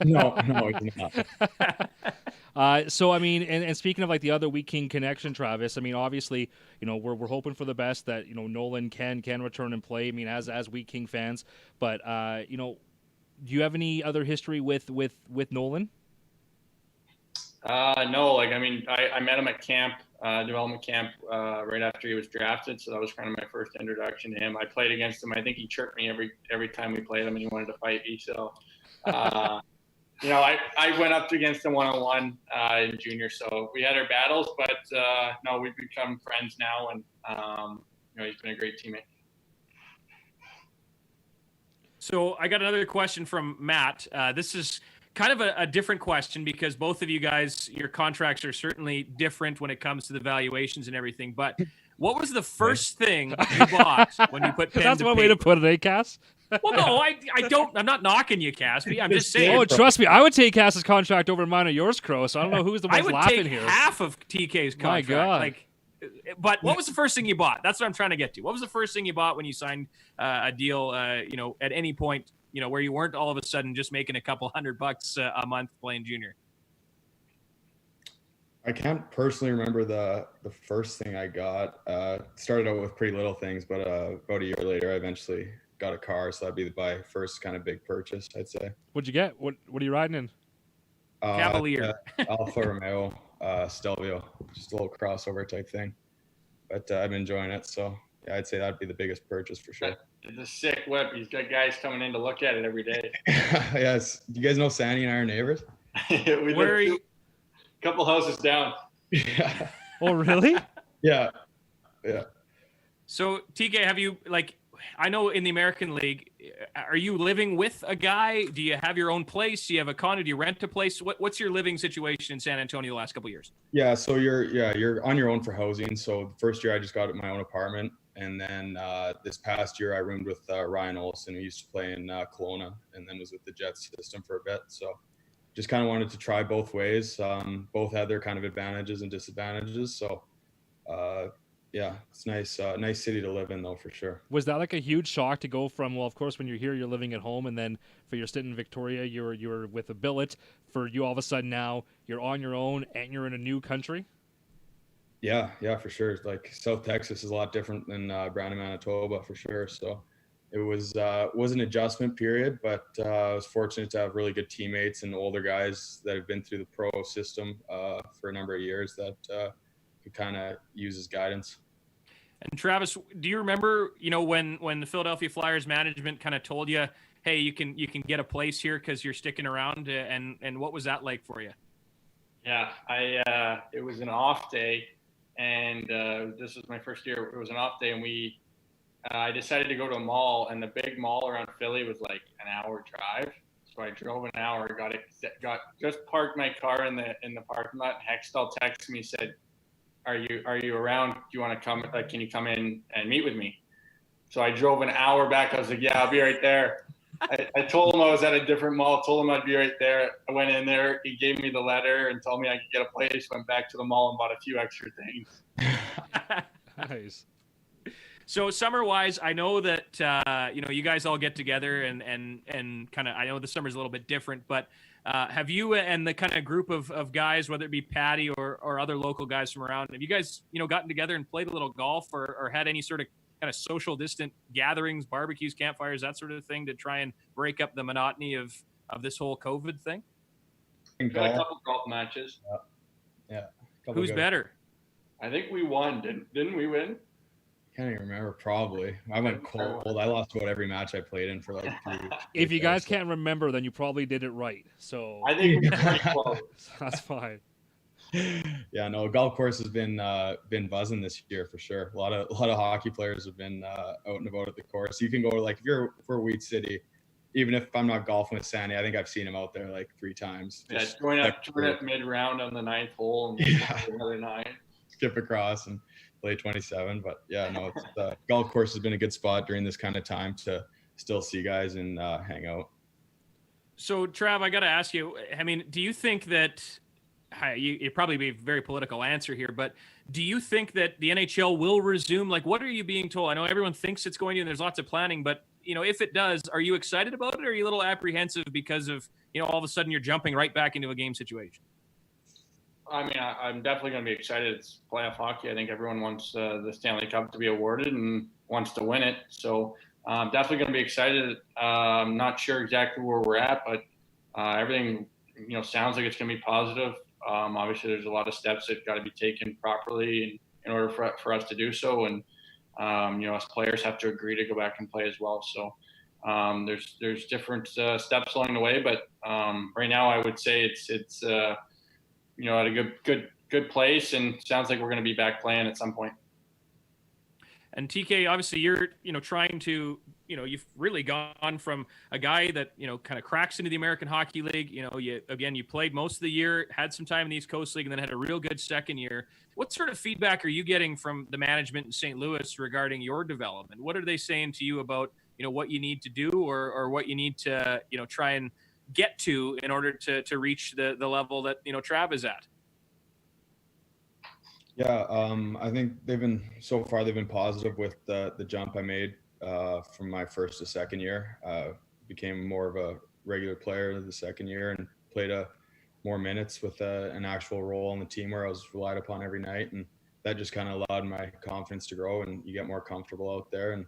No, he's not. So, I mean, and speaking of like the other Wheat King connection, Travis, I mean, obviously, we're hoping for the best that, Nolan can return and play. I mean, as Wheat King fans, but, do you have any other history with Nolan? No, I met him at camp development camp right after he was drafted. So that was kind of my first introduction to him. I played against him. I think he chirped me every time we played him, and he wanted to fight me. So, I went up against him one-on-one in junior. So we had our battles, but no, we've become friends now, and he's been a great teammate. So I got another question from Matt. This is kind of a different question because both of you guys, your contracts are certainly different when it comes to the valuations and everything. But what was the first thing you bought when you put pen That's to one paper? way to put it, eh, Cass? Well, no, I don't. I'm not knocking you, Kaspick. I'm just saying. Oh, trust me, I would take Cass's contract over mine or yours, Crow. So I don't know who's the one I would laughing take here. half of TK's contract. My God. Like, but what was the first thing you bought? That's what I'm trying to get to. What was the first thing you bought when you signed a deal? At any point, where you weren't all of a sudden just making a couple $100 a month playing junior. I can't personally remember the first thing I got. Started out with pretty little things, but about a year later, I eventually got a car. So that'd be my first kind of big purchase, I'd say. What'd you get? What are you riding in? Cavalier. Alfa Romeo Stelvio, just a little crossover type thing. But I've been enjoying it. So yeah, I'd say that'd be the biggest purchase for sure. It's a sick whip. He's got guys coming in to look at it every day. Yes. Do you guys know Sandy and I are neighbors? We Where are live you? a couple houses down. Yeah. Oh, really? Yeah. So TK, have you I know in the American League, are you living with a guy? Do you have your own place? Do you have a condo? Do you rent a place? What's your living situation in San Antonio the last couple of years? Yeah. So you're on your own for housing. So the first year I just got my own apartment. And then this past year I roomed with Ryan Olson, who used to play in Kelowna and then was with the Jets system for a bit. So just kind of wanted to try both ways. Both had their kind of advantages and disadvantages. So yeah, it's nice city to live in though, for sure. Was that like a huge shock to go from, well, of course, when you're here, you're living at home, and then for your stint in Victoria, you're with a billet. For you, all of a sudden now you're on your own and you're in a new country? Yeah, for sure. Like South Texas is a lot different than Brandon, Manitoba, for sure. So it was an adjustment period, but I was fortunate to have really good teammates and older guys that have been through the pro system for a number of years that could kind of use as guidance. And Travis, do you remember, when the Philadelphia Flyers management kind of told you, hey, you can get a place here because you're sticking around, and what was that like for you? Yeah, it was an off day, and this was my first year. It was an off day, and I decided to go to a mall, and the big mall around Philly was like an hour drive. So I drove an hour, just parked my car in the parking lot. Hextall texted me, said, Are you around? Do you want to come? Can you come in and meet with me? So I drove an hour back. I was like, yeah, I'll be right there. I told him I was at a different mall. Told him I'd be right there. I went in there. He gave me the letter and told me I could get a place. Went back to the mall and bought a few extra things. Nice. So summer-wise, I know that you guys all get together and kind of. I know the summer's a little bit different, but have you and the kind of group of guys, whether it be Patty or other local guys from around, have you guys gotten together and played a little golf or had any sort of kind of social distant gatherings, barbecues, campfires, that sort of thing to try and break up the monotony of this whole COVID thing? Got a couple golf matches. Yeah. Who's better? I think we won. Didn't we win? Can't even remember. Probably. I went cold. I lost about every match I played in for like 3 weeks. If you guys can't remember, then you probably did it right. So I think we were pretty close. that's fine. Yeah, no, golf course has been buzzing this year for sure. A lot of hockey players have been out and about at the course. You can go if you're for Wheat City, even if I'm not golfing with Sandy, I think I've seen him out there like 3 times. Yeah, join up mid round on the 9th hole and another 9. Skip across and play 27. But yeah, no, it's, golf course has been a good spot during this kind of time to still see guys and hang out. So Trav, I got to ask you, I mean, do you think that it probably be a very political answer here, but do you think that the NHL will resume? Like, what are you being told? I know everyone thinks it's going to, and there's lots of planning, but if it does, are you excited about it? Or are you a little apprehensive because of, all of a sudden you're jumping right back into a game situation? I mean, I'm definitely going to be excited. It's playoff hockey. I think everyone wants the Stanley Cup to be awarded and wants to win it. So I'm definitely going to be excited. I'm not sure exactly where we're at, but everything, sounds like it's going to be positive. Obviously, there's a lot of steps that got to be taken properly in order for us to do so. And, us players have to agree to go back and play as well. So there's different steps along the way. But right now, I would say it's at a good place, and sounds like we're going to be back playing at some point. And TK, obviously you're, trying to, you've really gone from a guy that, kind of cracks into the American Hockey League. You played most of the year, had some time in the East Coast League, and then had a real good second year. What sort of feedback are you getting from the management in St. Louis regarding your development? What are they saying to you about, what you need to do or what you need to, try and get to in order to reach the level that, Trav is at? Yeah, I think they've been positive with the jump I made from my first to second year. Became more of a regular player the second year and played more minutes with an actual role on the team where I was relied upon every night, and that just kind of allowed my confidence to grow, and you get more comfortable out there, and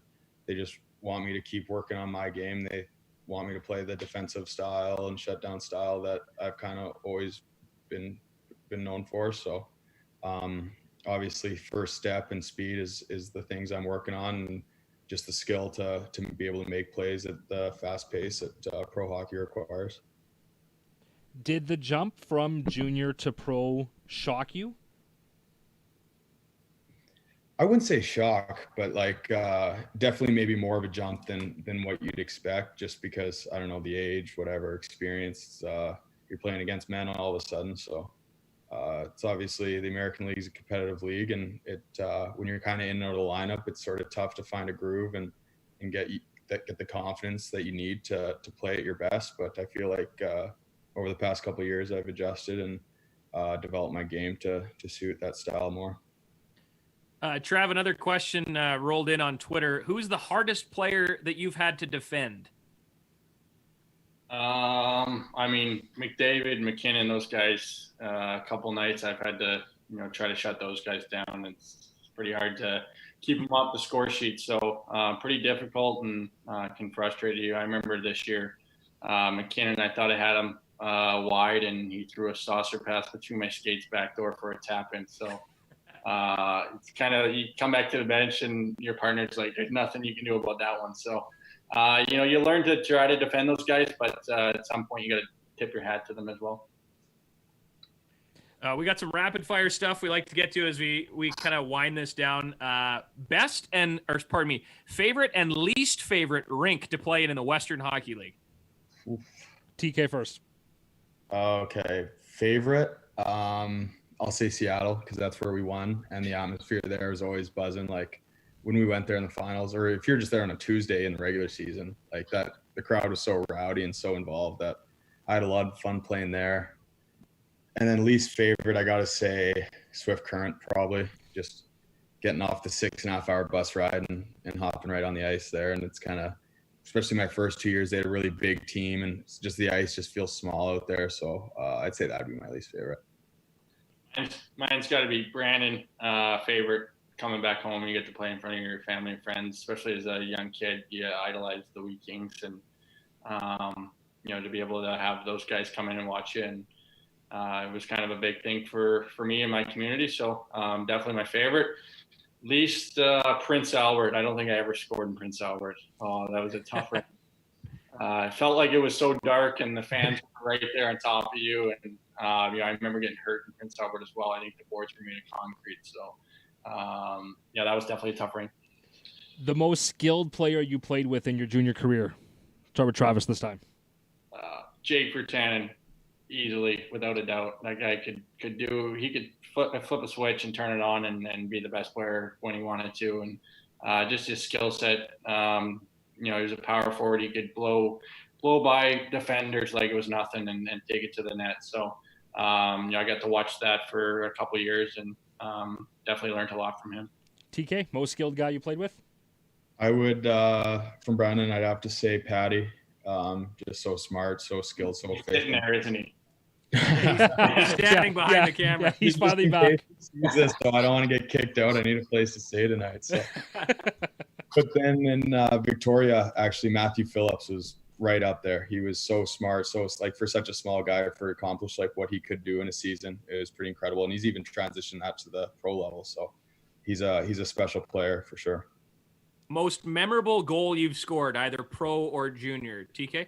they just want me to keep working on my game. They want me to play the defensive style and shutdown style that I've kind of always been known for. So obviously first step and speed is the things I'm working on, and just the skill to be able to make plays at the fast pace that pro hockey requires. Did the jump from junior to pro shock you? I wouldn't say shock, but definitely maybe more of a jump than what you'd expect, just because, I don't know, the age, whatever, experience, you're playing against men all of a sudden. So it's obviously the American League is a competitive league, and when you're kind of in and out of the lineup, it's sort of tough to find a groove and get the confidence that you need to play at your best. But I feel like over the past couple of years, I've adjusted and developed my game to suit that style more. Trav, another question rolled in on Twitter. Who's the hardest player that you've had to defend? McDavid, McKinnon, those guys, a couple nights I've had to, try to shut those guys down. It's pretty hard to keep them off the score sheet. So pretty difficult and can frustrate you. I remember this year, McKinnon, I thought I had him wide, and he threw a saucer pass between my skates back door for a tap in. So it's kind of, you come back to the bench and your partner's like, there's nothing you can do about that one. So you learn to try to defend those guys, but at some point you got to tip your hat to them as well. We got some rapid fire stuff we like to get to as we kind of wind this down. Favorite and least favorite rink to play in the Western Hockey League. Oof. TK first. Okay, favorite. I'll say Seattle, because that's where we won, and the atmosphere there is always buzzing. Like when we went there in the finals, or if you're just there on a Tuesday in the regular season, like that, the crowd was so rowdy and so involved that I had a lot of fun playing there. And then least favorite, I got to say Swift Current, probably just getting off the 6.5 hour bus ride and hopping right on the ice there. And it's kind of, especially my first 2 years, they had a really big team, and it's just the ice just feels small out there. So I'd say that'd be my least favorite. Mine's got to be Brandon, favorite. Coming back home, you get to play in front of your family and friends, especially as a young kid. You idolize the Wheat Kings, and to be able to have those guys come in and watch you, and it was kind of a big thing for me and my community. So definitely my favorite. Least Prince Albert. I don't think I ever scored in Prince Albert. Oh, that was a tough run. It felt like it was so dark, and the fans were right there on top of you. And I remember getting hurt in Prince Albert as well. I think the boards were made of concrete. So that was definitely a tough ring. The most skilled player you played with in your junior career? Start with Travis this time. Jake Virtanen, easily, without a doubt. That guy could flip a switch and turn it on and be the best player when he wanted to. And just his skill set, he was a power forward. He could blow by defenders like it was nothing and take it to the net. So, I got to watch that for a couple of years, and definitely learned a lot from him. TK, most skilled guy you played with? I would, from Brandon, I'd have to say Patty. Just so smart, so skilled, so efficient. Sitting there, isn't he? He's standing behind the camera. Yeah, he's finally back. So I don't want to get kicked out. I need a place to stay tonight. So. But then in Victoria, actually, Matthew Phillips was right up there. He was so smart. So it's like for such a small guy for accomplish like what he could do in a season, it was pretty incredible. And he's even transitioned that to the pro level. So he's a special player for sure. Most memorable goal you've scored, either pro or junior, TK?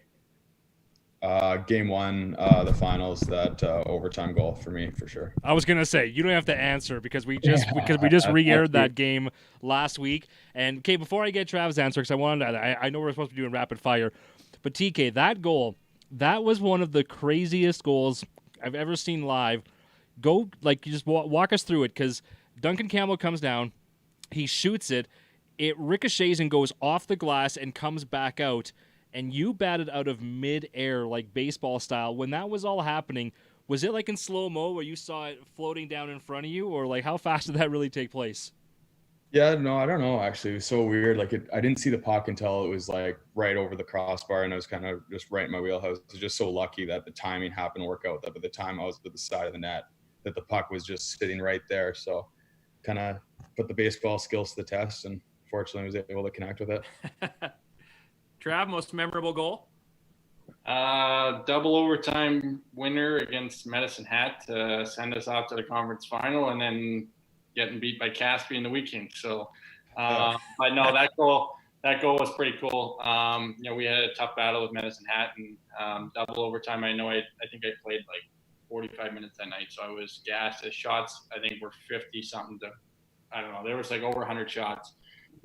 Game 1, the finals, that overtime goal for me for sure. I was gonna say you don't have to answer because we just re-aired that game last week. And okay, before I get Trav's answer, because I know we're supposed to be doing rapid fire, but TK, that goal, that was one of the craziest goals I've ever seen live. Go you just walk us through it, because Duncan Campbell comes down, he shoots it, it ricochets and goes off the glass and comes back out. And you batted out of mid-air, like baseball style. When that was all happening, was it like in slow-mo where you saw it floating down in front of you? Or like how fast did that really take place? Yeah, no, I don't know, actually. It was so weird. Like I didn't see the puck until it was like right over the crossbar, and I was kind of just right in my wheelhouse. I was just so lucky that the timing happened to work out, that by the time I was to the side of the net, that the puck was just sitting right there. So kind of put the baseball skills to the test, and fortunately was able to connect with it. Trav, most memorable goal? Double overtime winner against Medicine Hat to send us off to the conference final, and then getting beat by Kaspick in the weekend. So, but no, that goal was pretty cool. We had a tough battle with Medicine Hat, and double overtime. I think I played like 45 minutes that night, so I was gassed. The shots, I think, were 50 something to, I don't know. There was like over 100 shots.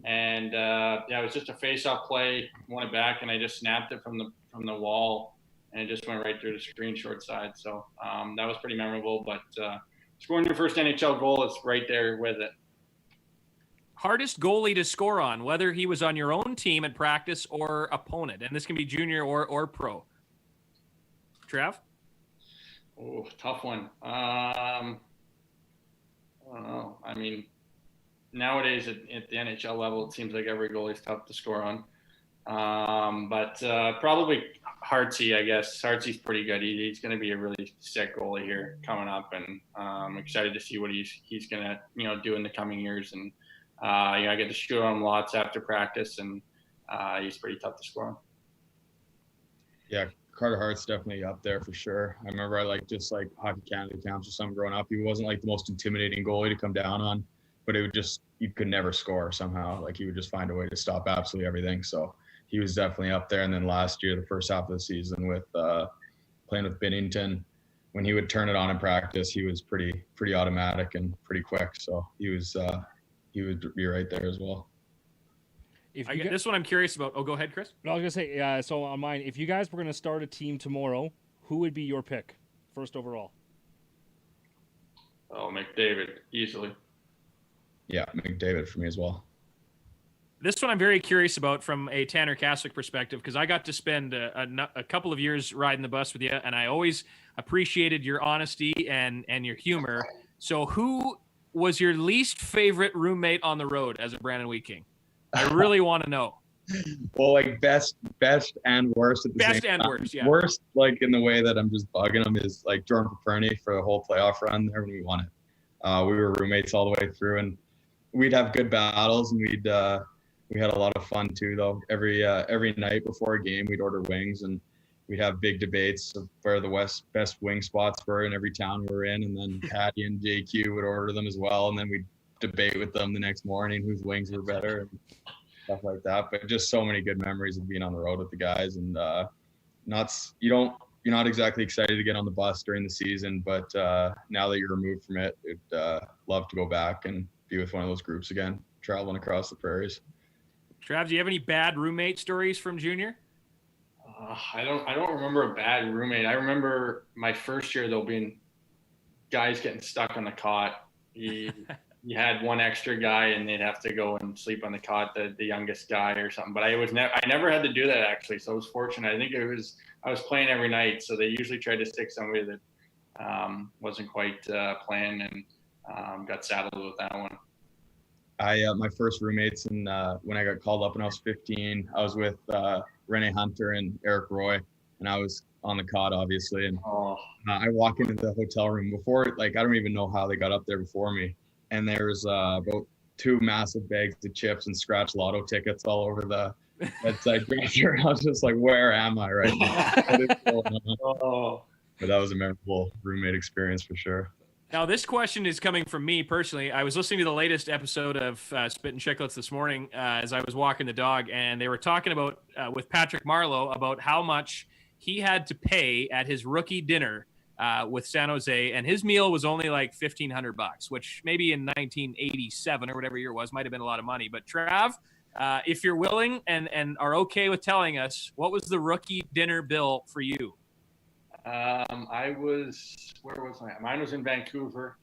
And it was just a face-off play, won it back, and I just snapped it from the wall, and it just went right through the screen short side. So that was pretty memorable. But scoring your first NHL goal, it's right there with it. Hardest goalie to score on, whether he was on your own team at practice or opponent, and this can be junior or pro. Trav? Oh, tough one. I don't know. I mean, nowadays at the NHL level, it seems like every goalie is tough to score on. But probably Hartsey, I guess. Hartsey's pretty good. He's going to be a really sick goalie here coming up, and I'm excited to see what he's going to do in the coming years. And I get to shoot on him lots after practice, and he's pretty tough to score on. Yeah, Carter Hart's definitely up there for sure. I remember Hockey Canada camps or something growing up. He wasn't like the most intimidating goalie to come down on, but you could never score somehow. Like he would just find a way to stop absolutely everything. So he was definitely up there. And then last year, the first half of the season with playing with Binnington, when he would turn it on in practice, he was pretty automatic and pretty quick. So he would be right there as well. This one I'm curious about. Oh, go ahead, Chris. No, I was going to say, so on mine, if you guys were going to start a team tomorrow, who would be your pick first overall? Oh, McDavid, easily. Yeah, McDavid for me as well. This one I'm very curious about from a Tanner Kaspick perspective, because I got to spend a couple of years riding the bus with you, and I always appreciated your honesty and your humor. So who was your least favorite roommate on the road as a Brandon Wheat King? I really want to know. Well, like best and worst at the same time. Best and worst, yeah. Worst, like in the way that I'm just bugging him, is like Jordan Paperny for the whole playoff run there when we won it. We were roommates all the way through, and we'd have good battles, and we had a lot of fun too, though. Every night before a game, we'd order wings, and we'd have big debates of where the best wing spots were in every town we were in, and then Patty and JQ would order them as well, and then we'd debate with them the next morning whose wings were better and stuff like that. But just so many good memories of being on the road with the guys, and you're not exactly excited to get on the bus during the season, but now that you're removed from it, I'd love to go back and be with one of those groups again, traveling across the prairies. Trav, do you have any bad roommate stories from junior? I don't remember a bad roommate. I remember my first year though being guys getting stuck on the cot. You had one extra guy and they'd have to go and sleep on the cot, the youngest guy or something. But I never had to do that actually, so I was fortunate. I think I was playing every night, so they usually tried to stick somebody that wasn't quite playing, and got saddled with that one. My first roommates, and when I got called up when I was 15, I was with Rene Hunter and Eric Roy, and I was on the cot obviously. And I walk into the hotel room before, like I don't even know how they got up there before me. And there's about 2 massive bags of chips and scratch lotto tickets all over the It's like, I was just like, where am I right now? What is going on? But that was a memorable roommate experience for sure. Now, this question is coming from me personally. I was listening to the latest episode of Spit and Chicklets this morning as I was walking the dog, and they were talking about, with Patrick Marleau, about how much he had to pay at his rookie dinner with San Jose, and his meal was only like $1,500, which maybe in 1987 or whatever year it was might have been a lot of money. But Trav, if you're willing and are okay with telling us, what was the rookie dinner bill for you? Where was I? Mine was in Vancouver.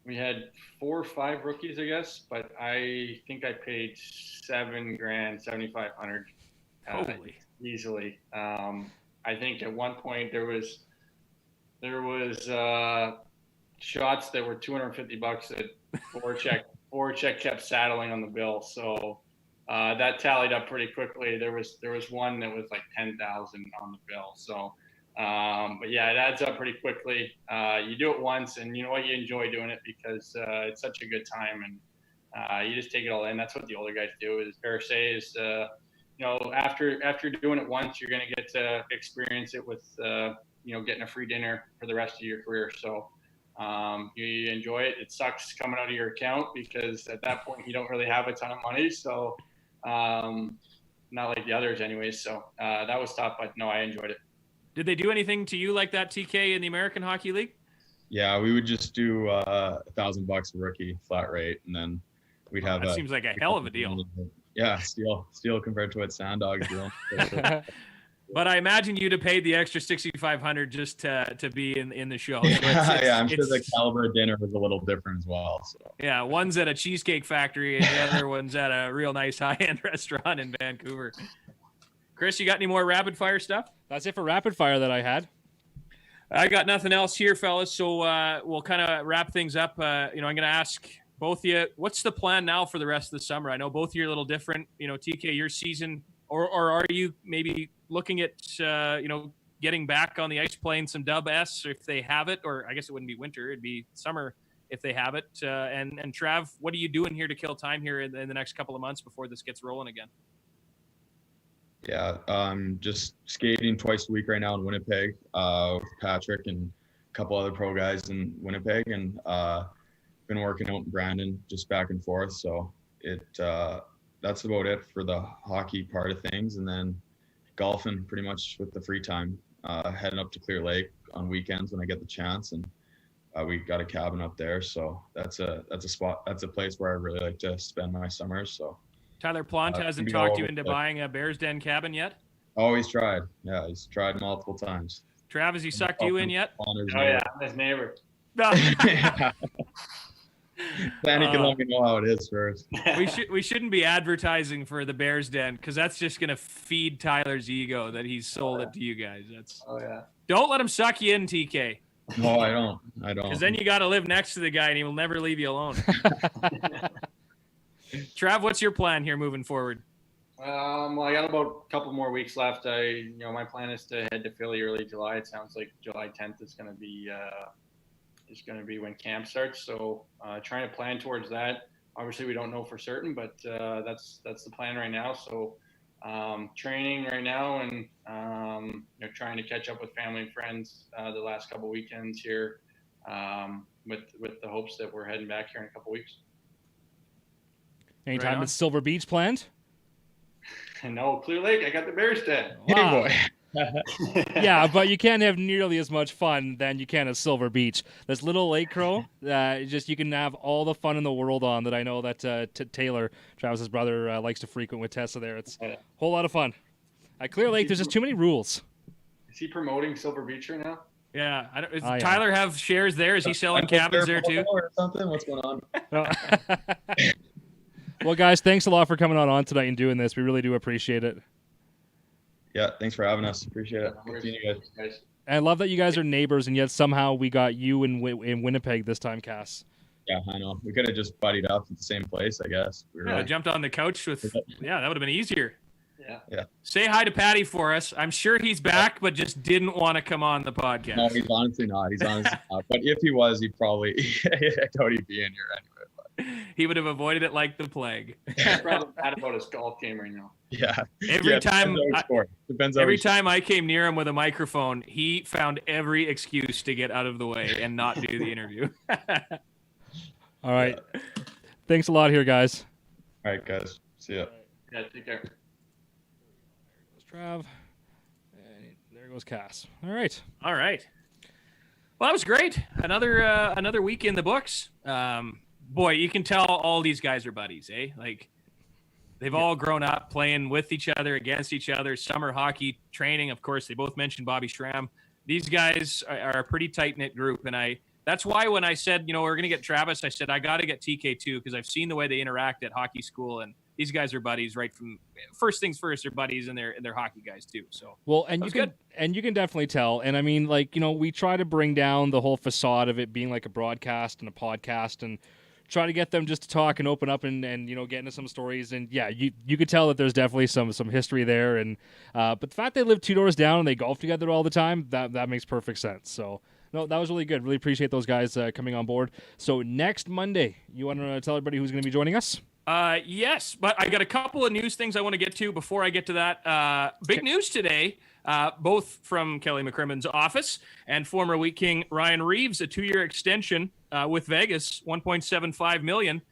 We had 4 or 5 rookies, I guess, but I think I paid $7,000, $7,500 Holy. easily. I think at one point there was shots that were $250 that Voracek kept saddling on the bill. So that tallied up pretty quickly. There was one that was like $10,000 on the bill. So, but yeah, it adds up pretty quickly. You do it once, and you know what, you enjoy doing it because it's such a good time, and you just take it all in. That's what the older guys do. Is fair to say is, after doing it once, you're going to get to experience it with, getting a free dinner for the rest of your career. So you enjoy it. It sucks coming out of your account because at that point you don't really have a ton of money. So not like the others anyways. So that was tough, but no, I enjoyed it. Did they do anything to you like that, TK, in the American Hockey League? Yeah, we would just do $1,000 a rookie flat rate, and then we'd have that seems like a hell of a deal. Yeah, steal compared to what Sandog's doing. But I imagine you'd have paid the extra $6,500 just to be in the show. Yeah, I'm sure the caliber of dinner was a little different as well. So. Yeah, one's at a Cheesecake Factory and the other one's at a real nice high-end restaurant in Vancouver. Chris, you got any more rapid fire stuff? That's it for rapid fire that I had. I got nothing else here, fellas. So we'll kind of wrap things up. I'm going to ask both of you, what's the plan now for the rest of the summer? I know both of you are a little different. TK, your season, or are you maybe looking at, getting back on the ice playing some Dub S if they have it, or I guess it wouldn't be winter, it'd be summer if they have it. And Trav, what are you doing here to kill time here in the next couple of months before this gets rolling again? Yeah, just skating twice a week right now in Winnipeg with Patrick and a couple other pro guys in Winnipeg, and been working out in Brandon just back and forth. So that's about it for the hockey part of things, and then golfing pretty much with the free time. Heading up to Clear Lake on weekends when I get the chance, and we got a cabin up there, so that's a place where I really like to spend my summers. So. Tyler Plant hasn't talked you into buying a Bears Den cabin yet? Oh, he's tried. Yeah, he's tried multiple times. Trav, has he sucked you in yet? Yeah, his neighbor. Then he can let me know how it is first. We shouldn't be advertising for the Bears Den because that's just going to feed Tyler's ego that he's sold it to you guys. Don't let him suck you in, TK. No, I don't. Because then you got to live next to the guy and he will never leave you alone. Trav, what's your plan here moving forward? Well, I got about a couple more weeks left. My plan is to head to Philly early July. It sounds like July 10th is going to be when camp starts. So trying to plan towards that. Obviously, we don't know for certain, but that's the plan right now. So training right now and trying to catch up with family and friends the last couple weekends here with the hopes that we're heading back here in a couple weeks. Anytime at Silver Beach planned? No, Clear Lake. I got the Bears Den. Wow. Yeah, but you can't have nearly as much fun than you can at Silver Beach. This little lake, Crowe, you can have all the fun in the world on that I know that Taylor, Travis's brother, likes to frequent with Tessa there. It's a whole lot of fun. At Clear Lake, there's just too many rules. Is he promoting Silver Beach right now? Yeah. Does Tyler have shares there? Is he selling cabins there too? Or something? What's going on? Well, guys, thanks a lot for coming on tonight and doing this. We really do appreciate it. Yeah, thanks for having us. Appreciate it. Good seeing you guys. And I love that you guys are neighbors, and yet somehow we got you in Winnipeg this time, Cass. Yeah, I know. We could have just buddied up at the same place, I guess. Jumped on the couch with. Yeah, that would have been easier. Yeah. Say hi to Patty for us. I'm sure he's back, but just didn't want to come on the podcast. No, he's honestly not. But if he was, he'd probably. I doubt he'd be in here anyway. But. he would have avoided it like the plague. Probably mad about his golf game right now. Yeah. Every time Every time I came near him with a microphone, he found every excuse to get out of the way and not do the interview. All right. Yeah. Thanks a lot here, guys. All right, guys. See ya. Yeah, take care. There goes Trav. And there goes Cass. All right. Well, that was great. Another week in the books. Boy, you can tell all these guys are buddies, eh? Like, they've all grown up playing with each other, against each other, summer hockey training. Of course, they both mentioned Bobby Schramm. These guys are a pretty tight-knit group, and that's why when I said, we're going to get Travis, I said, I got to get TK too, because I've seen the way they interact at hockey school, and these guys are buddies right from first things first. They're buddies, and they're hockey guys too. So well, and you can definitely tell. And I mean, like, we try to bring down the whole facade of it being like a broadcast and a podcast, and try to get them just to talk and open up and get into some stories. And yeah, you could tell that there's definitely some history there. And but the fact they live 2 doors down and they golf together all the time, that makes perfect sense. So. No, that was really good. Really appreciate those guys coming on board. So next Monday, you want to tell everybody who's going to be joining us? Yes, but I got a couple of news things I want to get to before I get to that. Big news today, both from Kelly McCrimmon's office and former Wheat King Ryan Reeves, a 2-year extension with Vegas, $1.75 million.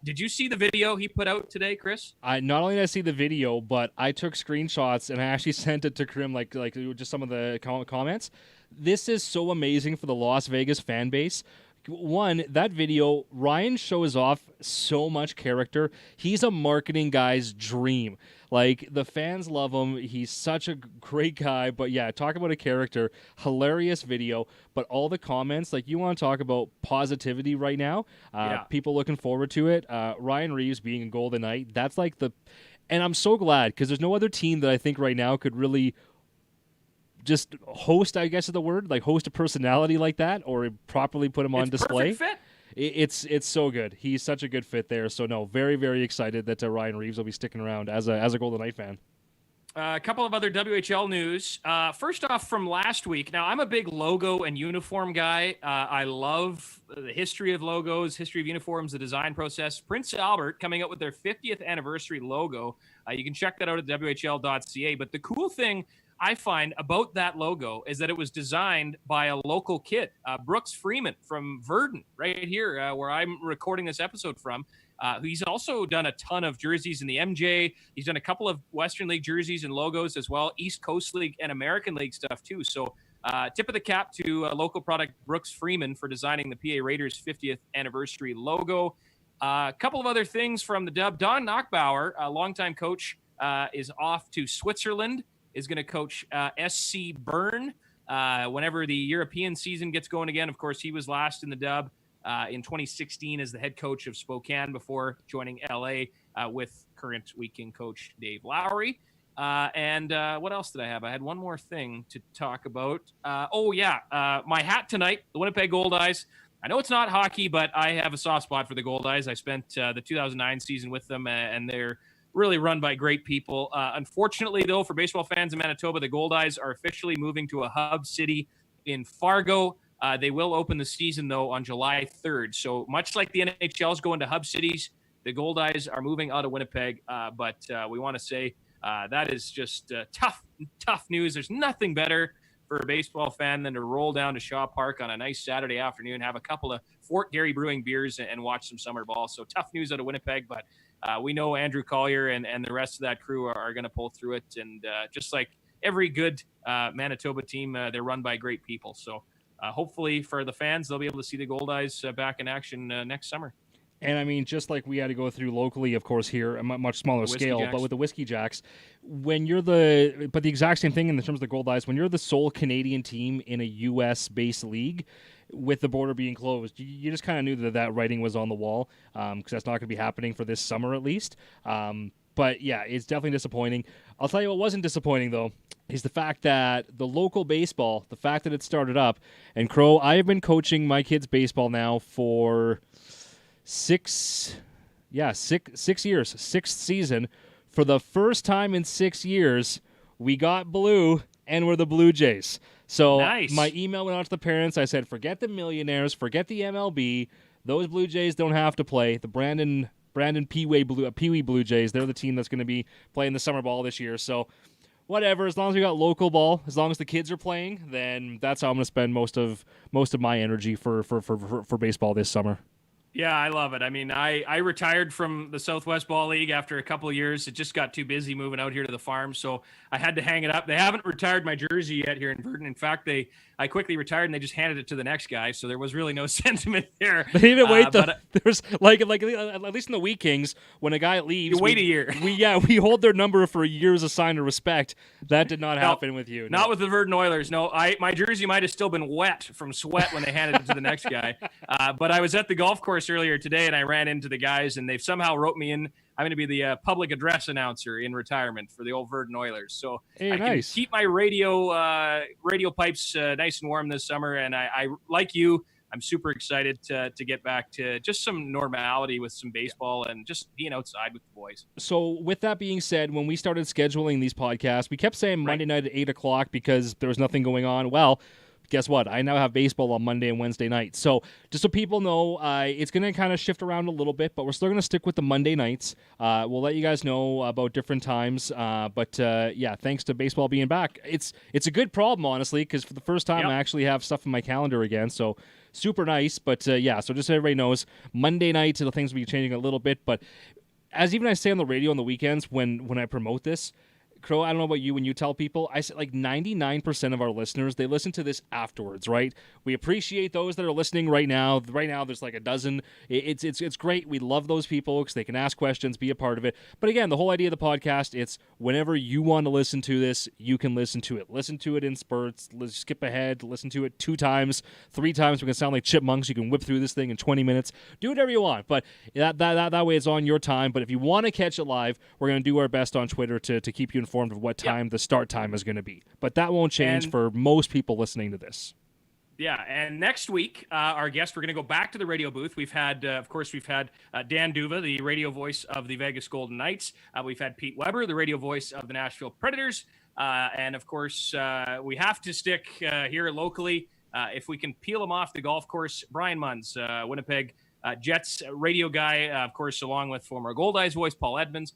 Did you see the video he put out today, Chris? Not only did I see the video, but I took screenshots and I actually sent it to Krim, like just some of the comments. This is so amazing for the Las Vegas fan base. One, that video, Ryan shows off so much character. He's a marketing guy's dream. Like, the fans love him. He's such a great guy. But yeah, talk about a character. Hilarious video. But all the comments, like, you want to talk about positivity right now. People looking forward to it. Ryan Reeves being a Golden Knight, that's like the... And I'm so glad, because there's no other team that I think right now could really... just host, I guess is the word, like host a personality like that, or properly put him on display. Perfect fit. It's so good. He's such a good fit there. So no, very, very excited that Ryan Reeves will be sticking around as a Golden Knight fan. A couple of other WHL news. First off, from last week. Now, I'm a big logo and uniform guy. I love the history of logos, history of uniforms, the design process. Prince Albert coming out with their 50th anniversary logo. You can check that out at WHL.ca. But the cool thing I find about that logo is that it was designed by a local kid, Brooks Freeman from Verdun, right here where I'm recording this episode from. He's also done a ton of jerseys in the MJ. He's done a couple of Western League jerseys and logos as well, East Coast League and American League stuff too. So tip of the cap to local product Brooks Freeman for designing the PA Raiders 50th anniversary logo. A couple of other things from the dub. Don Knockbauer, a longtime coach, is off to Switzerland. Is going to coach SC Bern whenever the European season gets going again. Of course, he was last in the dub in 2016 as the head coach of Spokane before joining LA with current Wheat King coach Dave Lowry. And what else did I have? I had one more thing to talk about. My hat tonight, the Winnipeg Goldeyes. I know it's not hockey, but I have a soft spot for the Goldeyes. I spent the 2009 season with them, and they're really run by great people. Unfortunately, though, for baseball fans in Manitoba, the Goldeyes are officially moving to a hub city in Fargo. They will open the season, though, on July 3rd. So much like the NHL is going to hub cities, the Goldeyes are moving out of Winnipeg. But we want to say that is just tough news. There's nothing better for a baseball fan than to roll down to Shaw Park on a nice Saturday afternoon, have a couple of Fort Garry Brewing beers, and watch some summer ball. So tough news out of Winnipeg, but we know Andrew Collier and the rest of that crew are going to pull through it. And just like every good Manitoba team, they're run by great people. So hopefully for the fans, they'll be able to see the Goldeyes back in action next summer. And I mean, just like we had to go through locally, of course, here, a much smaller scale, but with the Whiskey Jacks, the exact same thing in terms of the Goldeyes, when you're the sole Canadian team in a U.S.-based league, with the border being closed, you just kind of knew that writing was on the wall, because that's not going to be happening for this summer at least. But yeah, it's definitely disappointing. I'll tell you what wasn't disappointing, though, is the fact that the local baseball, the fact that it started up, and Crowe, I have been coaching my kids' baseball now for 6 years, sixth season. For the first time in 6 years, we got blue, and we're the Blue Jays. So nice. My email went out to the parents. I said, forget the millionaires, forget the MLB. those Blue Jays don't have to play. The Brandon Pee Wee Blue Jays, they're the team that's going to be playing the summer ball this year. So whatever, as long as we got local ball, as long as the kids are playing, then that's how I'm going to spend most of my energy for baseball this summer. Yeah, I love it. I mean, I retired from the Southwest Ball League after a couple of years. It just got too busy moving out here to the farm, so I had to hang it up. They haven't retired my jersey yet here in Verdon. In fact, I quickly retired and they just handed it to the next guy, so there was really no sentiment there. They didn't wait. There's like at least in the Wheat Kings, when a guy leaves, you wait a year. We hold their number for a year as a sign of respect. That did not happen with you. Not with the Verdon Oilers. No, my jersey might have still been wet from sweat when they handed it to the next guy. But I was at the golf course earlier today and I ran into the guys and they've somehow wrote me in. I'm going to be the public address announcer in retirement for the old Verdon Oilers. So I can keep my radio pipes nice and warm this summer. And I like you, I'm super excited to get back to just some normality with some baseball and just being outside with the boys. So with that being said, when we started scheduling these podcasts, we kept saying Monday night at 8 o'clock because there was nothing going on. Well, guess what? I now have baseball on Monday and Wednesday nights. So just so people know, it's going to kind of shift around a little bit, but we're still going to stick with the Monday nights. We'll let you guys know about different times. But thanks to baseball being back. It's a good problem, honestly, because for the first time I actually have stuff in my calendar again. So super nice. But so just so everybody knows, Monday nights, things will be changing a little bit. But as even I say on the radio on the weekends when I promote this, Crow, I don't know about you, when you tell people, I said like 99% of our listeners, they listen to this afterwards, right? We appreciate those that are listening right now. Right now, there's like a dozen. It's great. We love those people because they can ask questions, be a part of it. But again, the whole idea of the podcast, it's whenever you want to listen to this, you can listen to it. Listen to it in spurts. Let's skip ahead. Listen to it 2 times, 3 times. We can sound like chipmunks. You can whip through this thing in 20 minutes. Do whatever you want. But that way it's on your time. But if you want to catch it live, we're going to do our best on Twitter to keep you informed of what time the start time is going to be. But that won't change for most people listening to this. Yeah, and next week, our guest, we're going to go back to the radio booth. We've had, Dan Duva, the radio voice of the Vegas Golden Knights. We've had Pete Weber, the radio voice of the Nashville Predators. And, of course, we have to stick here locally. If we can peel them off the golf course, Brian Munns, Winnipeg Jets radio guy, of course, along with former Goldeyes voice Paul Edmonds,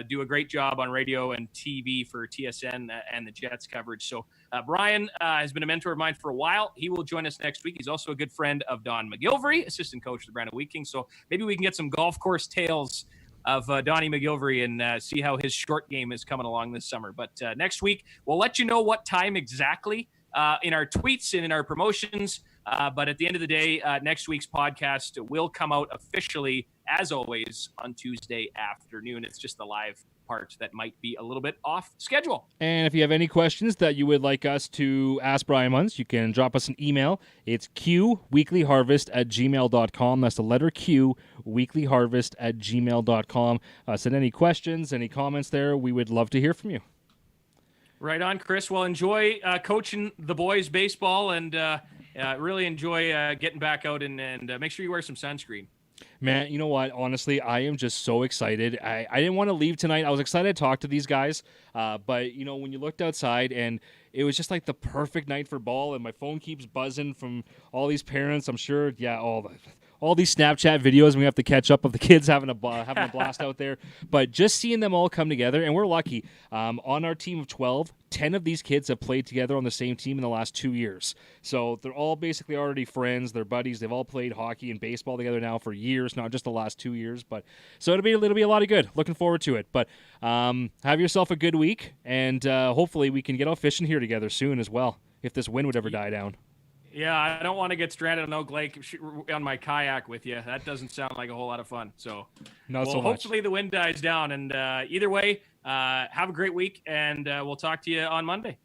do a great job on radio and TV for TSN and the Jets coverage. So Brian has been a mentor of mine for a while. He will join us next week. He's also a good friend of Don McGilvery, assistant coach of the Brandon Wheat Kings. So maybe we can get some golf course tales of Donnie McGilvery and see how his short game is coming along this summer. But next week, we'll let you know what time exactly in our tweets and in our promotions. But at the end of the day, next week's podcast will come out officially, as always, on Tuesday afternoon. It's just the live part that might be a little bit off schedule. And if you have any questions that you would like us to ask Brian Munns, you can drop us an email. It's qweeklyharvest@gmail.com. That's the letter Q, weeklyharvest@gmail.com. Send any questions, any comments there. We would love to hear from you. Right on, Chris. Well, enjoy coaching the boys baseball and really enjoy getting back out and make sure you wear some sunscreen. Man, you know what? Honestly, I am just so excited. I didn't want to leave tonight. I was excited to talk to these guys, but, you know, when you looked outside and it was just like the perfect night for ball, and my phone keeps buzzing from all these parents. I'm sure, all these Snapchat videos, and we have to catch up of the kids having a blast out there. But just seeing them all come together, and we're lucky. On our team of 12, 10 of these kids have played together on the same team in the last 2 years. So they're all basically already friends. They're buddies. They've all played hockey and baseball together now for years, not just the last 2 years. But so it'll be a lot of good. Looking forward to it. But have yourself a good week, and hopefully we can get out fishing here together soon as well, if this wind would ever die down. Yeah, I don't want to get stranded on Oak Lake on my kayak with you. That doesn't sound like a whole lot of fun. So, so much. Hopefully the wind dies down. And either way, have a great week, and we'll talk to you on Monday.